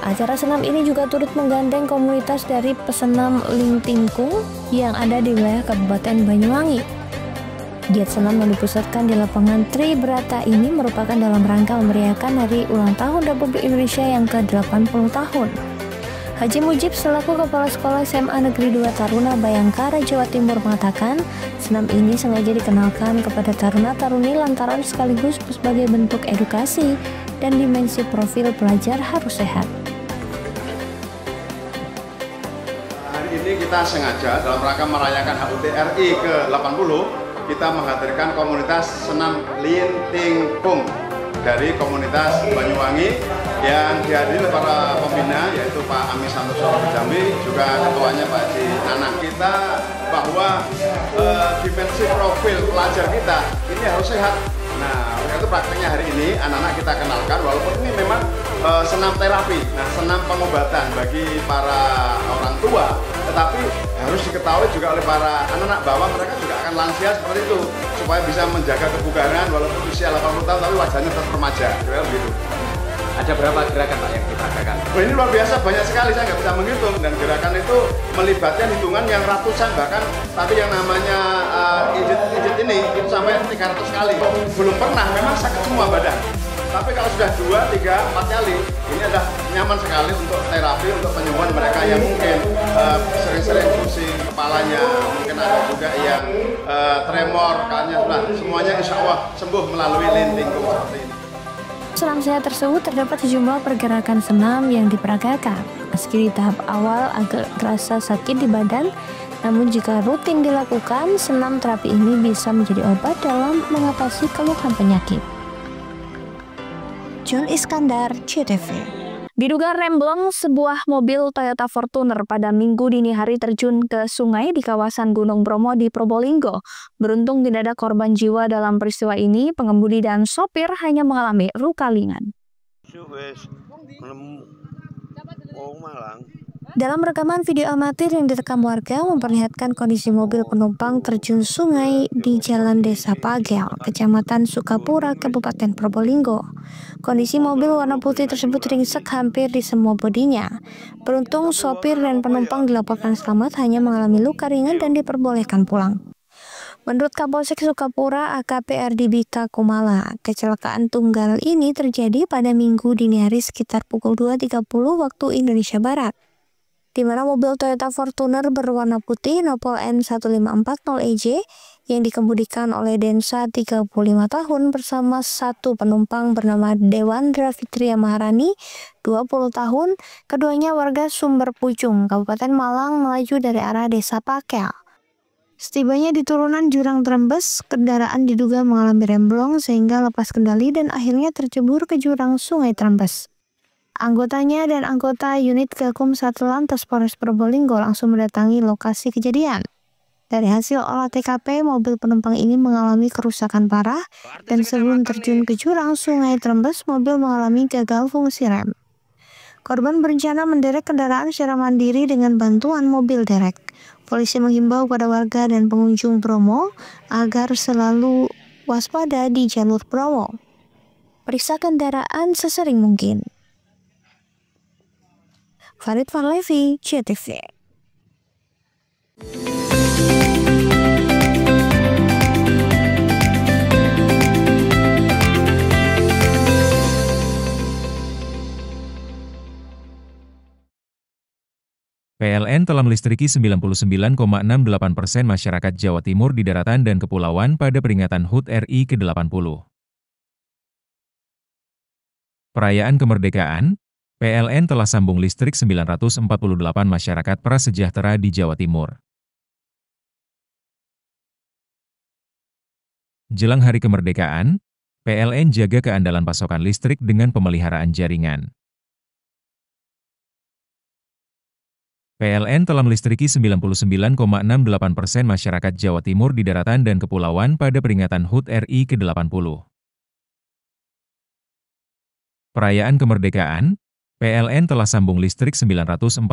Acara senam ini juga turut menggandeng komunitas dari pesenam Ling Tingkung yang ada di wilayah Kabupaten Banyuwangi. Giat senam yang dipusatkan di lapangan Tri Brata ini merupakan dalam rangka memeriahkan Hari Ulang Tahun Republik Indonesia yang ke-80 tahun. Haji Mujib selaku Kepala Sekolah SMA Negeri 2 Taruna Bayangkara, Jawa Timur mengatakan, senam ini sengaja dikenalkan kepada taruna-taruni lantaran sekaligus sebagai bentuk edukasi dan dimensi profil pelajar harus sehat. Hari ini kita sengaja dalam rangka merayakan HUT RI ke-80, kita menghadirkan komunitas senam lintingkung dari komunitas Banyuwangi yang dihadiri oleh para pembina, yaitu Pak Amis Santoso Jambi, juga ketuanya Pak Haji Nanang. Kita bahwa dimensi profil pelajar kita ini harus sehat. Nah, itu prakteknya hari ini anak-anak kita kenalkan, walaupun ini memang senam terapi, nah senam pengobatan bagi para orang tua, tetapi harus diketahui juga oleh para anak-anak bahwa mereka juga akan lansia seperti itu, supaya bisa menjaga kebugaran walaupun usia 80 tahun tapi wajahnya tetap remaja, begitu. Ada berapa gerakan Pak yang kita adakan? Oh, ini luar biasa, banyak sekali, saya nggak bisa menghitung, dan gerakan itu melibatkan hitungan yang ratusan bahkan, tapi yang namanya ijit ini itu sampai 300 kali. Belum pernah, memang sakit semua badan. Tapi kalau sudah 2, 3, 4 kali, ini adalah nyaman sekali untuk terapi, untuk penyembuhan mereka yang mungkin sering-sering pusing kepalanya, mungkin ada juga yang tremor, semuanya insya Allah sembuh melalui lintingkung seperti ini. Senam sehat tersebut terdapat sejumlah pergerakan senam yang diperagakan. Meski di tahap awal agak terasa sakit di badan, namun jika rutin dilakukan, senam terapi ini bisa menjadi obat dalam mengatasi keluhan penyakit. John Iskandar, CTV. Diduga remblong, sebuah mobil Toyota Fortuner pada Minggu dini hari terjun ke sungai di kawasan Gunung Bromo di Probolinggo. Beruntung tidak ada korban jiwa dalam peristiwa ini, pengemudi dan sopir hanya mengalami luka ringan. Dalam rekaman video amatir yang direkam warga memperlihatkan kondisi mobil penumpang terjun sungai di Jalan Desa Pagel, Kecamatan Sukapura, Kabupaten Probolinggo. Kondisi mobil warna putih tersebut ringsek hampir di semua bodinya. Beruntung sopir dan penumpang dilaporkan selamat, hanya mengalami luka ringan dan diperbolehkan pulang. Menurut Kapolsek Sukapura AKP Ardibita Kumala, kecelakaan tunggal ini terjadi pada Minggu dini hari sekitar pukul 2.30 waktu Indonesia Barat, di mana mobil Toyota Fortuner berwarna putih Nopol N1540EJ yang dikemudikan oleh Densa 35 tahun bersama satu penumpang bernama Dewandra Fitria Maharani 20 tahun, keduanya warga Sumber Pucung, Kabupaten Malang, melaju dari arah Desa Pakel. Setibanya di turunan jurang Trembes, kendaraan diduga mengalami remblong sehingga lepas kendali dan akhirnya tercebur ke jurang Sungai Trembes. Anggotanya dan anggota unit Gakum Satlantas Polres Probolinggo langsung mendatangi lokasi kejadian. Dari hasil olah TKP, mobil penumpang ini mengalami kerusakan parah dan sebelum terjun ke jurang Sungai Trembes, mobil mengalami gagal fungsi rem. Korban berencana menderek kendaraan secara mandiri dengan bantuan mobil derek. Polisi menghimbau pada warga dan pengunjung Bromo agar selalu waspada di jalur Bromo. Periksa kendaraan sesering mungkin. Farid Farlevi, CTV. PLN telah melistriki 99,68% masyarakat Jawa Timur di daratan dan kepulauan pada peringatan HUT RI ke-80. Perayaan kemerdekaan, PLN telah sambung listrik 948 masyarakat prasejahtera di Jawa Timur. Jelang hari kemerdekaan, PLN jaga keandalan pasokan listrik dengan pemeliharaan jaringan. PLN telah melistriki 99,68% masyarakat Jawa Timur di daratan dan kepulauan pada peringatan HUT RI ke-80. Perayaan kemerdekaan, PLN telah sambung listrik 948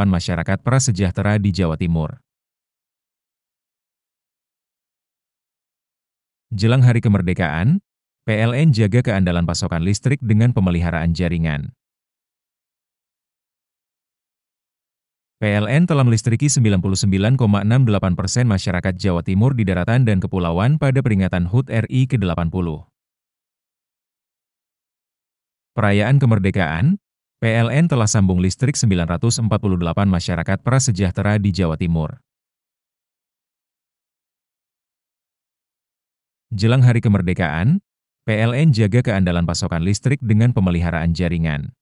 masyarakat prasejahtera di Jawa Timur. Jelang hari kemerdekaan, PLN jaga keandalan pasokan listrik dengan pemeliharaan jaringan. PLN telah melistriki 99,68% masyarakat Jawa Timur di daratan dan kepulauan pada peringatan HUT RI ke-80. Perayaan kemerdekaan, PLN telah sambung listrik 948 masyarakat prasejahtera di Jawa Timur. Jelang Hari Kemerdekaan, PLN jaga keandalan pasokan listrik dengan pemeliharaan jaringan.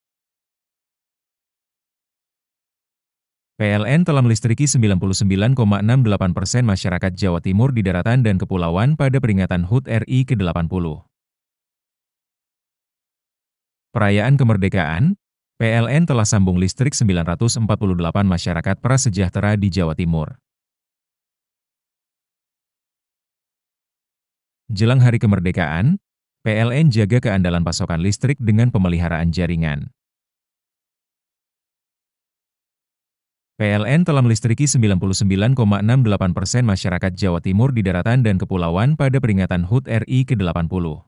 PLN telah melistriki 99,68% masyarakat Jawa Timur di daratan dan kepulauan pada peringatan HUT RI ke-80. Perayaan kemerdekaan, PLN telah sambung listrik 948 masyarakat prasejahtera di Jawa Timur. Jelang Hari Kemerdekaan, PLN jaga keandalan pasokan listrik dengan pemeliharaan jaringan. PLN telah melistriki 99,68% masyarakat Jawa Timur di daratan dan kepulauan pada peringatan HUT RI ke-80.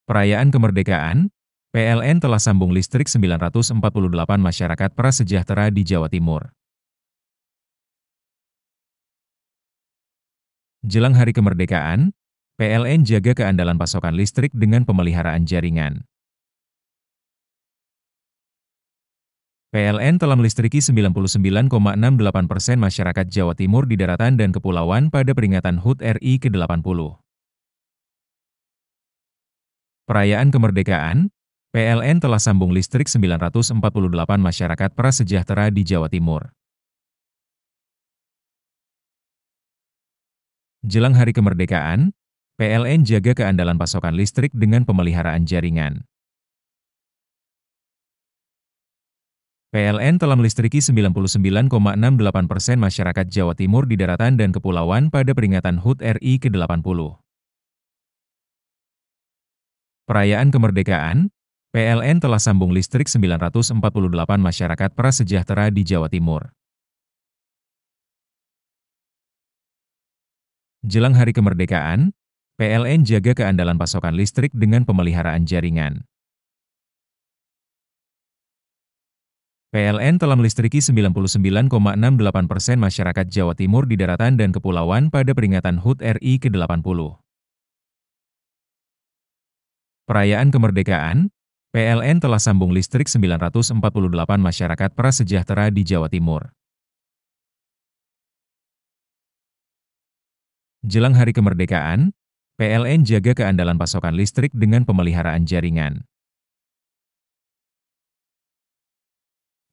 Perayaan kemerdekaan, PLN telah sambung listrik 948 masyarakat prasejahtera di Jawa Timur. Jelang Hari Kemerdekaan, PLN jaga keandalan pasokan listrik dengan pemeliharaan jaringan. PLN telah melistriki 99,68% masyarakat Jawa Timur di daratan dan kepulauan pada peringatan HUT RI ke-80. Perayaan kemerdekaan, PLN telah sambung listrik 948 masyarakat prasejahtera di Jawa Timur. Jelang Hari Kemerdekaan, PLN jaga keandalan pasokan listrik dengan pemeliharaan jaringan. PLN telah melistriki 99,68% masyarakat Jawa Timur di daratan dan kepulauan pada peringatan HUT RI ke-80. Perayaan kemerdekaan, PLN telah sambung listrik 948 masyarakat prasejahtera di Jawa Timur. Jelang Hari Kemerdekaan, PLN jaga keandalan pasokan listrik dengan pemeliharaan jaringan. PLN telah melistriki 99,68% masyarakat Jawa Timur di daratan dan kepulauan pada peringatan HUT RI ke-80. Perayaan kemerdekaan, PLN telah sambung listrik 948 masyarakat prasejahtera di Jawa Timur. Jelang Hari Kemerdekaan, PLN jaga keandalan pasokan listrik dengan pemeliharaan jaringan.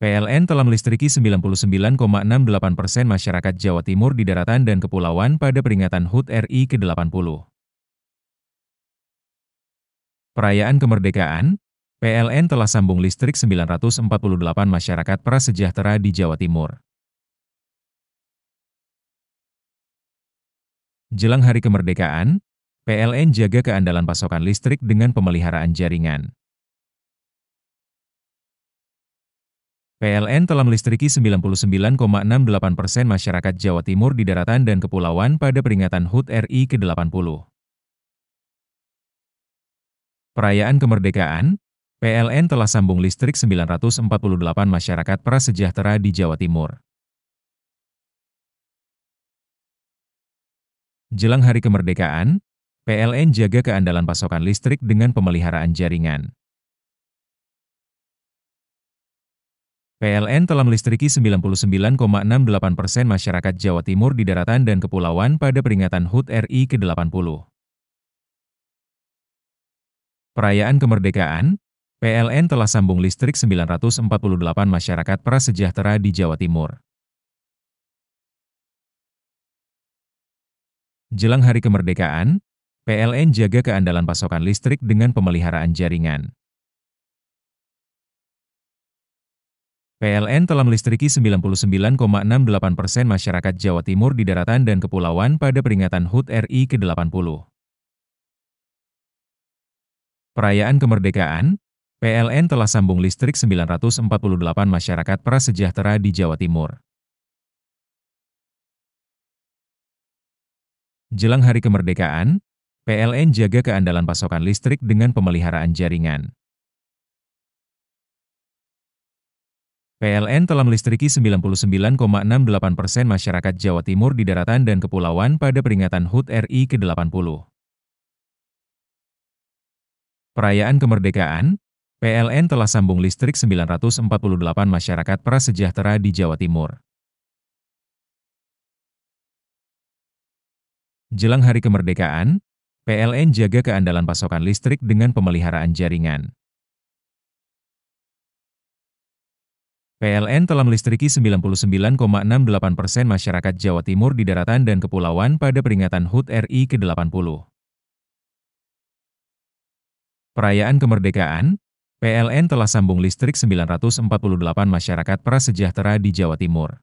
PLN telah melistriki 99,68% masyarakat Jawa Timur di daratan dan kepulauan pada peringatan HUT RI ke-80. Perayaan kemerdekaan, PLN telah sambung listrik 948 masyarakat prasejahtera di Jawa Timur. Jelang Hari Kemerdekaan, PLN jaga keandalan pasokan listrik dengan pemeliharaan jaringan. PLN telah melistriki 99,68% masyarakat Jawa Timur di daratan dan kepulauan pada peringatan HUT RI ke-80. Perayaan kemerdekaan, PLN telah sambung listrik 948 masyarakat prasejahtera di Jawa Timur. Jelang Hari Kemerdekaan, PLN jaga keandalan pasokan listrik dengan pemeliharaan jaringan. PLN telah melistriki 99,68% masyarakat Jawa Timur di daratan dan kepulauan pada peringatan HUT RI ke-80. Perayaan kemerdekaan, PLN telah sambung listrik 948 masyarakat prasejahtera di Jawa Timur. Jelang Hari Kemerdekaan, PLN jaga keandalan pasokan listrik dengan pemeliharaan jaringan. PLN telah melistriki 99,68% masyarakat Jawa Timur di daratan dan kepulauan pada peringatan HUT RI ke-80. Perayaan kemerdekaan, PLN telah sambung listrik 948 masyarakat prasejahtera di Jawa Timur. Jelang Hari Kemerdekaan, PLN jaga keandalan pasokan listrik dengan pemeliharaan jaringan. PLN telah melistriki 99,68% masyarakat Jawa Timur di daratan dan kepulauan pada peringatan HUT RI ke-80. Perayaan kemerdekaan, PLN telah sambung listrik 948 masyarakat prasejahtera di Jawa Timur. Jelang Hari Kemerdekaan, PLN jaga keandalan pasokan listrik dengan pemeliharaan jaringan. PLN telah melistriki 99,68% masyarakat Jawa Timur di daratan dan kepulauan pada peringatan HUT RI ke-80. Perayaan kemerdekaan, PLN telah sambung listrik 948 masyarakat prasejahtera di Jawa Timur.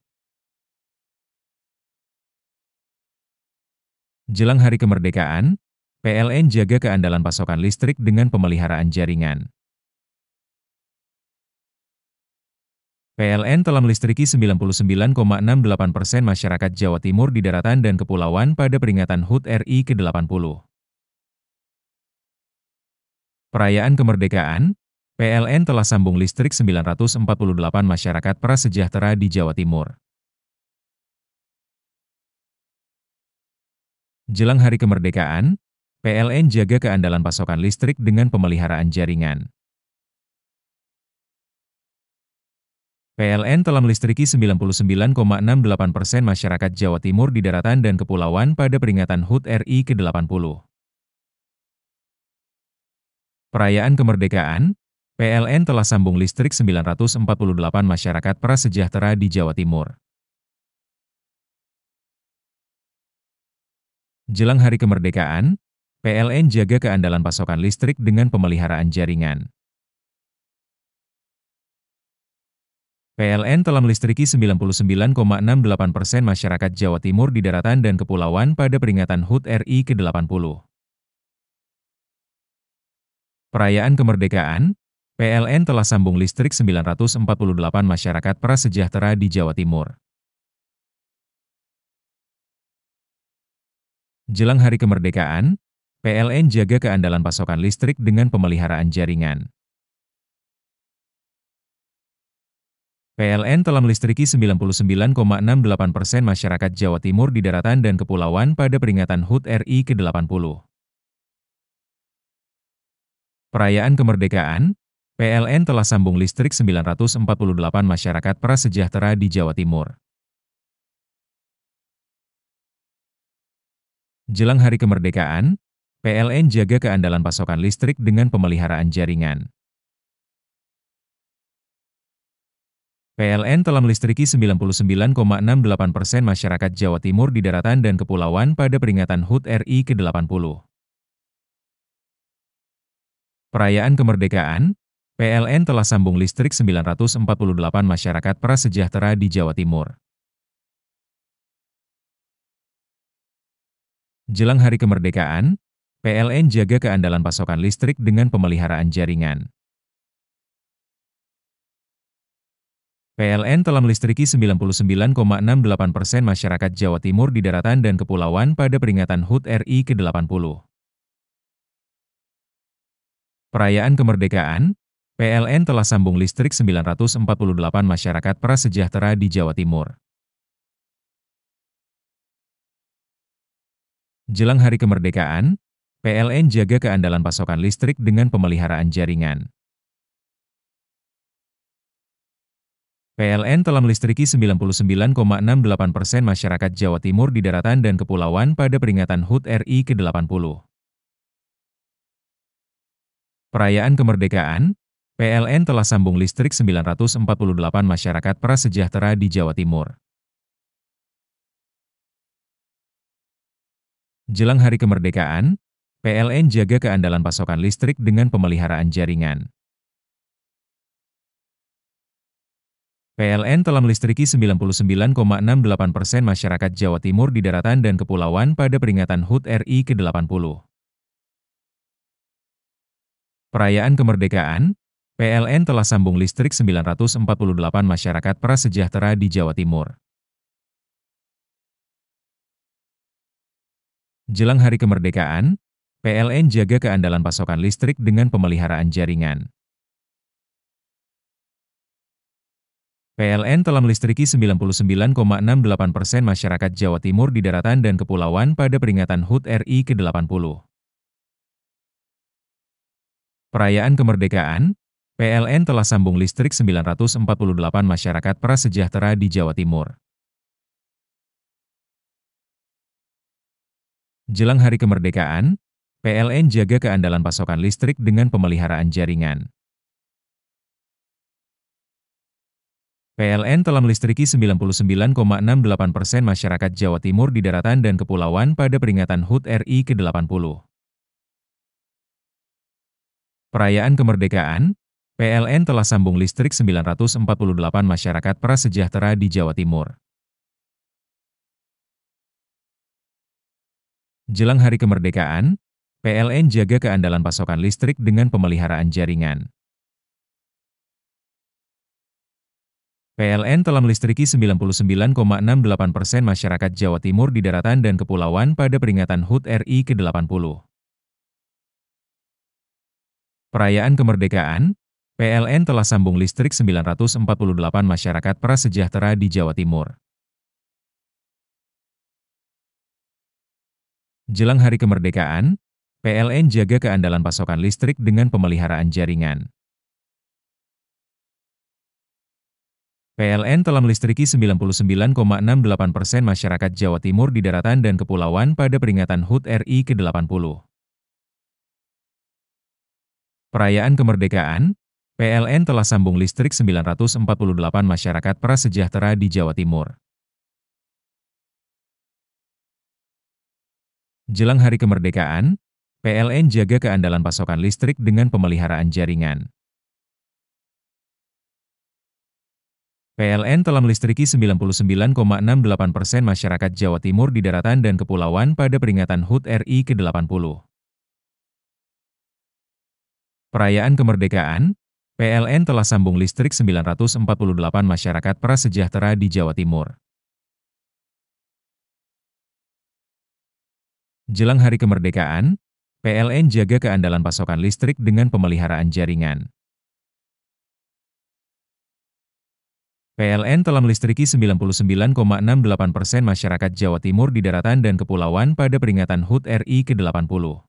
Jelang Hari Kemerdekaan, PLN jaga keandalan pasokan listrik dengan pemeliharaan jaringan. PLN telah melistriki 99,68% masyarakat Jawa Timur di daratan dan kepulauan pada peringatan HUT RI ke-80. Perayaan kemerdekaan, PLN telah sambung listrik 948 masyarakat prasejahtera di Jawa Timur. Jelang Hari Kemerdekaan, PLN jaga keandalan pasokan listrik dengan pemeliharaan jaringan. PLN telah melistriki 99,68% masyarakat Jawa Timur di daratan dan kepulauan pada peringatan HUT RI ke-80. Perayaan kemerdekaan, PLN telah sambung listrik 948 masyarakat prasejahtera di Jawa Timur. Jelang Hari Kemerdekaan, PLN jaga keandalan pasokan listrik dengan pemeliharaan jaringan. PLN telah melistriki 99,68% masyarakat Jawa Timur di daratan dan kepulauan pada peringatan HUT RI ke-80. Perayaan kemerdekaan, PLN telah sambung listrik 948 masyarakat prasejahtera di Jawa Timur. Jelang Hari Kemerdekaan, PLN jaga keandalan pasokan listrik dengan pemeliharaan jaringan. PLN telah melistriki 99,68% masyarakat Jawa Timur di daratan dan kepulauan pada peringatan HUT RI ke-80. Perayaan kemerdekaan, PLN telah sambung listrik 948 masyarakat prasejahtera di Jawa Timur. Jelang Hari Kemerdekaan, PLN jaga keandalan pasokan listrik dengan pemeliharaan jaringan. PLN telah melistriki 99,68% masyarakat Jawa Timur di daratan dan kepulauan pada peringatan HUT RI ke-80. Perayaan kemerdekaan, PLN telah sambung listrik 948 masyarakat prasejahtera di Jawa Timur. Jelang Hari Kemerdekaan, PLN jaga keandalan pasokan listrik dengan pemeliharaan jaringan. PLN telah melistriki 99,68% masyarakat Jawa Timur di daratan dan kepulauan pada peringatan HUT RI ke-80. Perayaan kemerdekaan, PLN telah sambung listrik 948 masyarakat prasejahtera di Jawa Timur. Jelang Hari Kemerdekaan, PLN jaga keandalan pasokan listrik dengan pemeliharaan jaringan. PLN telah melistriki 99,68% masyarakat Jawa Timur di daratan dan kepulauan pada peringatan HUT RI ke-80. Perayaan kemerdekaan, PLN telah sambung listrik 948 masyarakat prasejahtera di Jawa Timur. Jelang Hari Kemerdekaan, PLN jaga keandalan pasokan listrik dengan pemeliharaan jaringan. PLN telah melistriki 99,68% masyarakat Jawa Timur di daratan dan kepulauan pada peringatan HUT RI ke-80. Perayaan kemerdekaan, PLN telah sambung listrik 948 masyarakat prasejahtera di Jawa Timur. Jelang Hari Kemerdekaan, PLN jaga keandalan pasokan listrik dengan pemeliharaan jaringan. PLN telah melistriki 99,68% masyarakat Jawa Timur di daratan dan kepulauan pada peringatan HUT RI ke-80. Perayaan kemerdekaan, PLN telah sambung listrik 948 masyarakat prasejahtera di Jawa Timur. Jelang Hari Kemerdekaan, PLN jaga keandalan pasokan listrik dengan pemeliharaan jaringan. PLN telah melistriki 99,68% masyarakat Jawa Timur di daratan dan kepulauan pada peringatan HUT RI ke-80. Perayaan kemerdekaan, PLN telah sambung listrik 948 masyarakat prasejahtera di Jawa Timur. Jelang Hari Kemerdekaan, PLN jaga keandalan pasokan listrik dengan pemeliharaan jaringan. PLN telah melistriki 99,68% masyarakat Jawa Timur di daratan dan kepulauan pada peringatan HUT RI ke-80. Perayaan kemerdekaan, PLN telah sambung listrik 948 masyarakat prasejahtera di Jawa Timur. Jelang Hari Kemerdekaan, PLN jaga keandalan pasokan listrik dengan pemeliharaan jaringan. PLN telah melistriki 99,68% masyarakat Jawa Timur di daratan dan kepulauan pada peringatan HUT RI ke-80. Perayaan kemerdekaan, PLN telah sambung listrik 948 masyarakat prasejahtera di Jawa Timur. Jelang Hari Kemerdekaan, PLN jaga keandalan pasokan listrik dengan pemeliharaan jaringan. PLN telah melistriki 99,68% masyarakat Jawa Timur di daratan dan kepulauan pada peringatan HUT RI ke-80. Perayaan kemerdekaan, PLN telah sambung listrik 948 masyarakat prasejahtera di Jawa Timur. Jelang Hari Kemerdekaan, PLN jaga keandalan pasokan listrik dengan pemeliharaan jaringan. PLN telah melistriki 99,68% masyarakat Jawa Timur di daratan dan kepulauan pada peringatan HUT RI ke-80.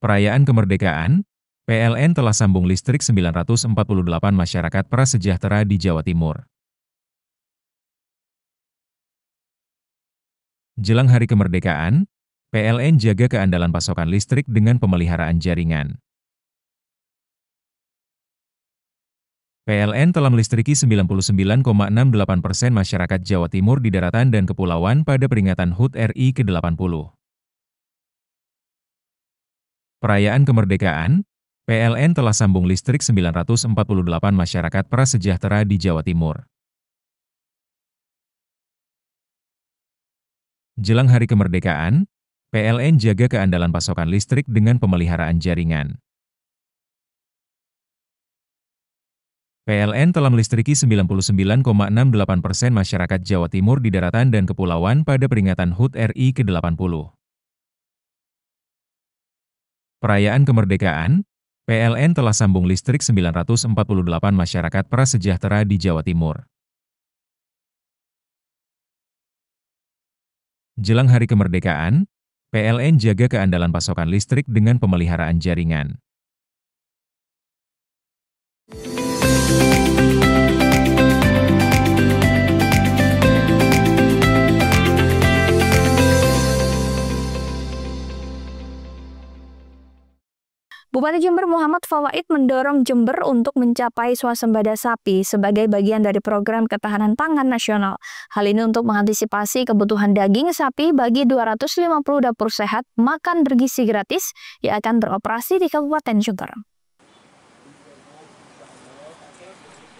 Perayaan kemerdekaan, PLN telah sambung listrik 948 masyarakat prasejahtera di Jawa Timur. Jelang Hari Kemerdekaan, PLN jaga keandalan pasokan listrik dengan pemeliharaan jaringan. PLN telah melistriki 99,68% masyarakat Jawa Timur di daratan dan kepulauan pada peringatan HUT RI ke-80. Perayaan kemerdekaan, PLN telah sambung listrik 948 masyarakat prasejahtera di Jawa Timur. Jelang Hari Kemerdekaan, PLN jaga keandalan pasokan listrik dengan pemeliharaan jaringan. PLN telah melistriki 99,68% masyarakat Jawa Timur di daratan dan kepulauan pada peringatan HUT RI ke-80. Perayaan kemerdekaan, PLN telah sambung listrik 948 masyarakat prasejahtera di Jawa Timur. Jelang Hari Kemerdekaan, PLN jaga keandalan pasokan listrik dengan pemeliharaan jaringan. Bupati Jember Muhammad Fawaid mendorong Jember untuk mencapai swasembada sapi sebagai bagian dari program ketahanan pangan nasional. Hal ini untuk mengantisipasi kebutuhan daging sapi bagi 250 dapur sehat makan bergizi gratis yang akan beroperasi di Kabupaten Jember.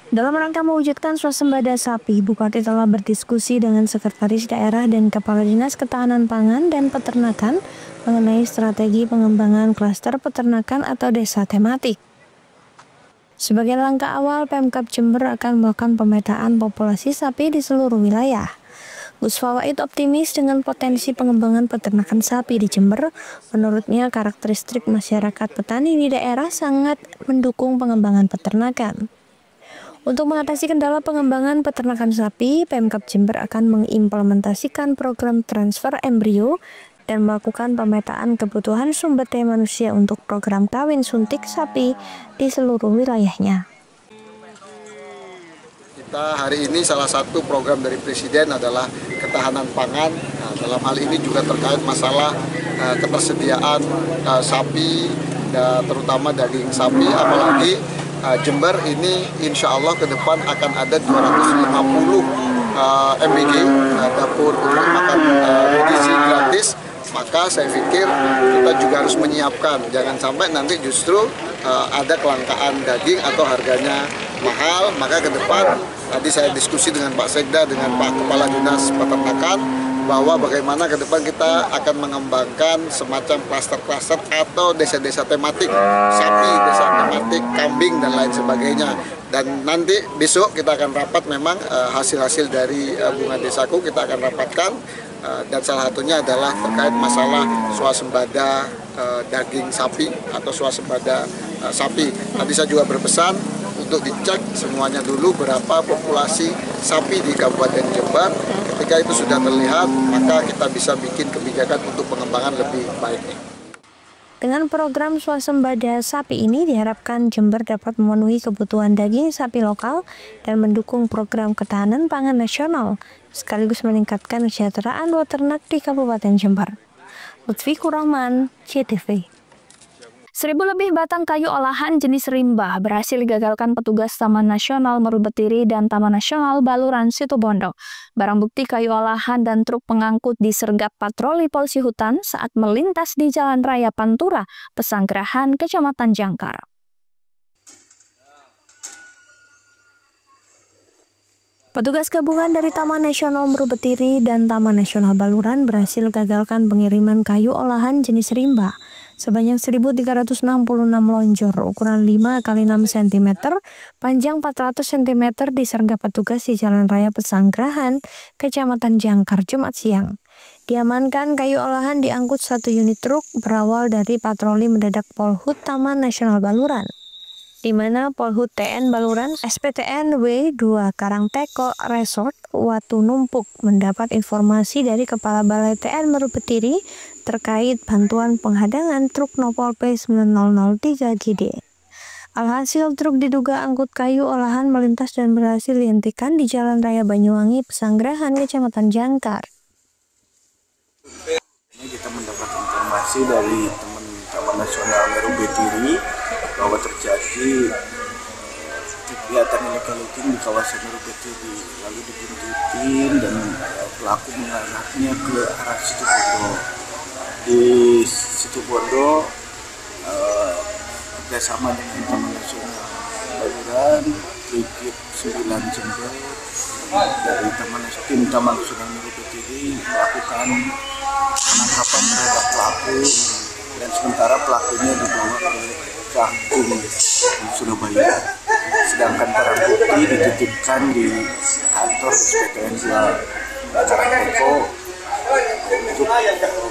Dalam rangka mewujudkan swasembada sapi, Bupati telah berdiskusi dengan Sekretaris Daerah dan Kepala Dinas Ketahanan Pangan dan Peternakan mengenai strategi pengembangan klaster peternakan atau desa tematik. Sebagai langkah awal, Pemkab Jember akan melakukan pemetaan populasi sapi di seluruh wilayah. Gus Fawaid optimis dengan potensi pengembangan peternakan sapi di Jember. Menurutnya, karakteristik masyarakat petani di daerah sangat mendukung pengembangan peternakan. Untuk mengatasi kendala pengembangan peternakan sapi, Pemkab Jember akan mengimplementasikan program transfer embrio dan melakukan pemetaan kebutuhan sumber daya manusia untuk program kawin suntik sapi di seluruh wilayahnya. Kita hari ini salah satu program dari Presiden adalah ketahanan pangan. Nah, dalam hal ini juga terkait masalah ketersediaan sapi, terutama daging sapi, apalagi Jember ini insya Allah ke depan akan ada 250 MBG, dapur untuk makan gizi gratis. Maka saya pikir kita juga harus menyiapkan, jangan sampai nanti justru ada kelangkaan daging atau harganya mahal. Maka ke depan tadi saya diskusi dengan Pak Sekda, dengan Pak Kepala Dinas Peternakan, bahwa bagaimana ke depan kita akan mengembangkan semacam klaster-klaster atau desa-desa tematik sapi, desa tematik kambing dan lain sebagainya. Dan nanti besok kita akan rapat memang hasil-hasil dari Bunga Desaku kita akan rapatkan, dan salah satunya adalah terkait masalah swasembada daging sapi atau swasembada sapi. Tadi saya juga berpesan untuk dicek semuanya dulu berapa populasi sapi di Kabupaten Jember. Ketika itu sudah terlihat, maka kita bisa bikin kebijakan untuk pengembangan lebih baik. Dengan program swasembada sapi ini diharapkan Jember dapat memenuhi kebutuhan daging sapi lokal dan mendukung program ketahanan pangan nasional, sekaligus meningkatkan kesejahteraan peternak di Kabupaten Jember. Lutfi Kurahman, CTV. 1.000 lebih batang kayu olahan jenis rimba berhasil digagalkan petugas Taman Nasional Meru Betiri dan Taman Nasional Baluran Situbondo. Barang bukti kayu olahan dan truk pengangkut disergap patroli polisi hutan saat melintas di Jalan Raya Pantura, Pesanggerahan, Kecamatan Jangkar. Petugas gabungan dari Taman Nasional Meru Betiri dan Taman Nasional Baluran berhasil gagalkan pengiriman kayu olahan jenis rimba sebanyak 1.366 lonjor ukuran 5 x 6 cm, panjang 400 cm disergap petugas di Jalan Raya Pesanggerahan, Kecamatan Jangkar, Jumat siang. Diamankan kayu olahan diangkut satu unit truk berawal dari patroli mendadak Polhut Taman Nasional Baluran, di mana Polhut TN Baluran SPTN W2 Karangteko Resort Watu Numpuk mendapat informasi dari Kepala Balai TN Meru Betiri terkait bantuan penghadangan truk Nopol P9003 GD. Alhasil truk diduga angkut kayu olahan melintas dan berhasil dihentikan di Jalan Raya Banyuwangi, Pesanggerahan, Kecamatan Jangkar. Ini kita mendapat informasi dari teman Taman Nasional Meru Betiri bahwa terjadi kegiatan illegal logging di kawasan Meru Betiri, lalu dibuntutin dan pelaku mengarahnya ke arah Situbondo. Di Situbondo bersama dengan Taman Nasional Baluran, Brigif 9 Jember dari tim Taman Nasional Meru Betiri melakukan penangkapan terhadap pelaku, dan sementara pelakunya dibawa ke Cakung di Surabaya, sedangkan barang bukti dititipkan di kantor SPTN 2 Karangteko untuk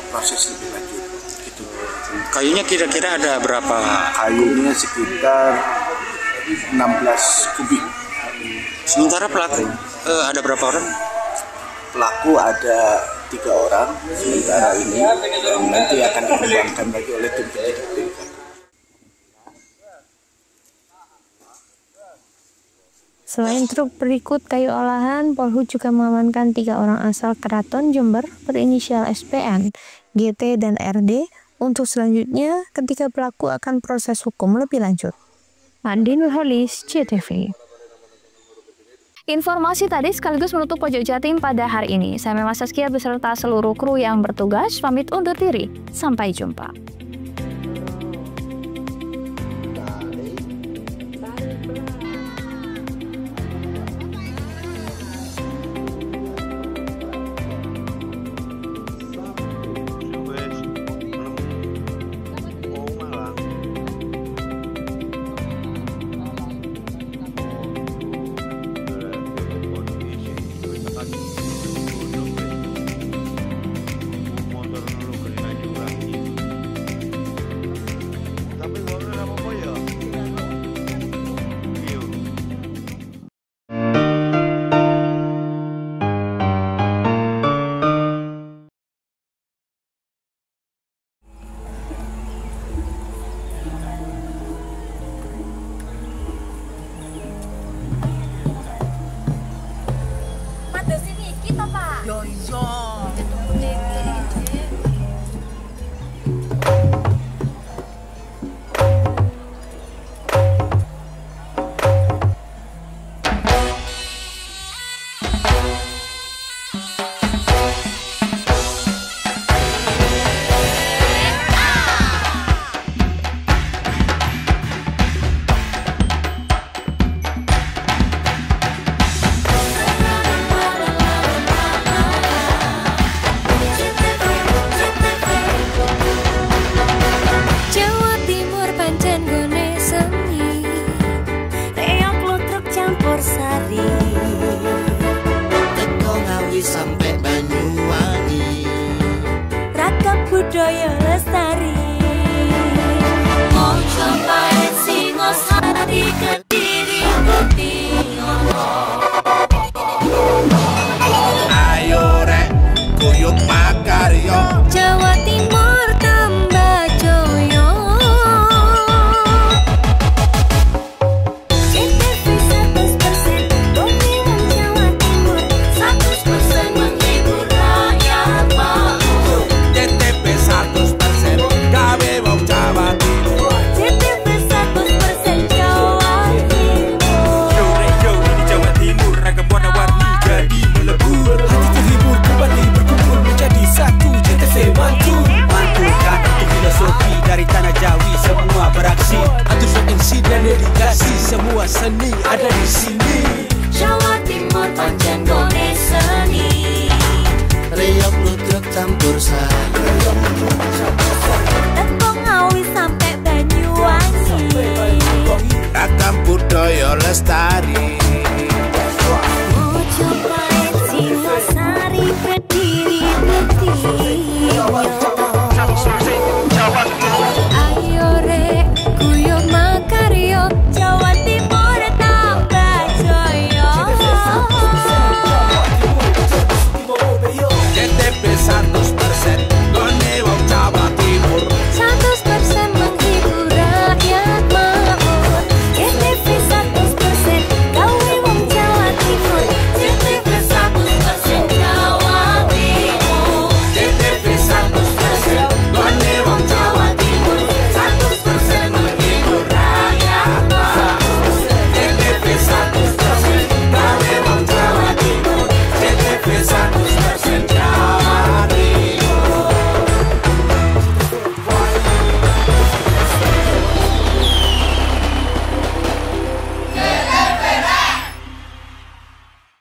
proses lebih lanjut. Gitu. Kayunya kira-kira ada berapa? Kayunya sekitar 16 kubik. Sementara pelaku ada berapa orang? Pelaku ada 3 orang sementara ini, dan nanti akan dikembangkan lagi oleh tim penyidik. Selain truk berikut kayu olahan, Polhut juga mengamankan 3 orang asal Keraton Jember berinisial SPN, GT, dan RD untuk selanjutnya ketika pelaku akan proses hukum lebih lanjut. Andi Nurholis, CTV. Informasi tadi sekaligus menutup Pojok Jatim pada hari ini. Saya Mema Saskia beserta seluruh kru yang bertugas pamit undur diri. Sampai jumpa. semua seni ada di sini. Jawa Timur pancen gone seni. Riok ludruk campur sari. Tepung Ngawi sampai Banyuwangi. Ragam budaya lestari.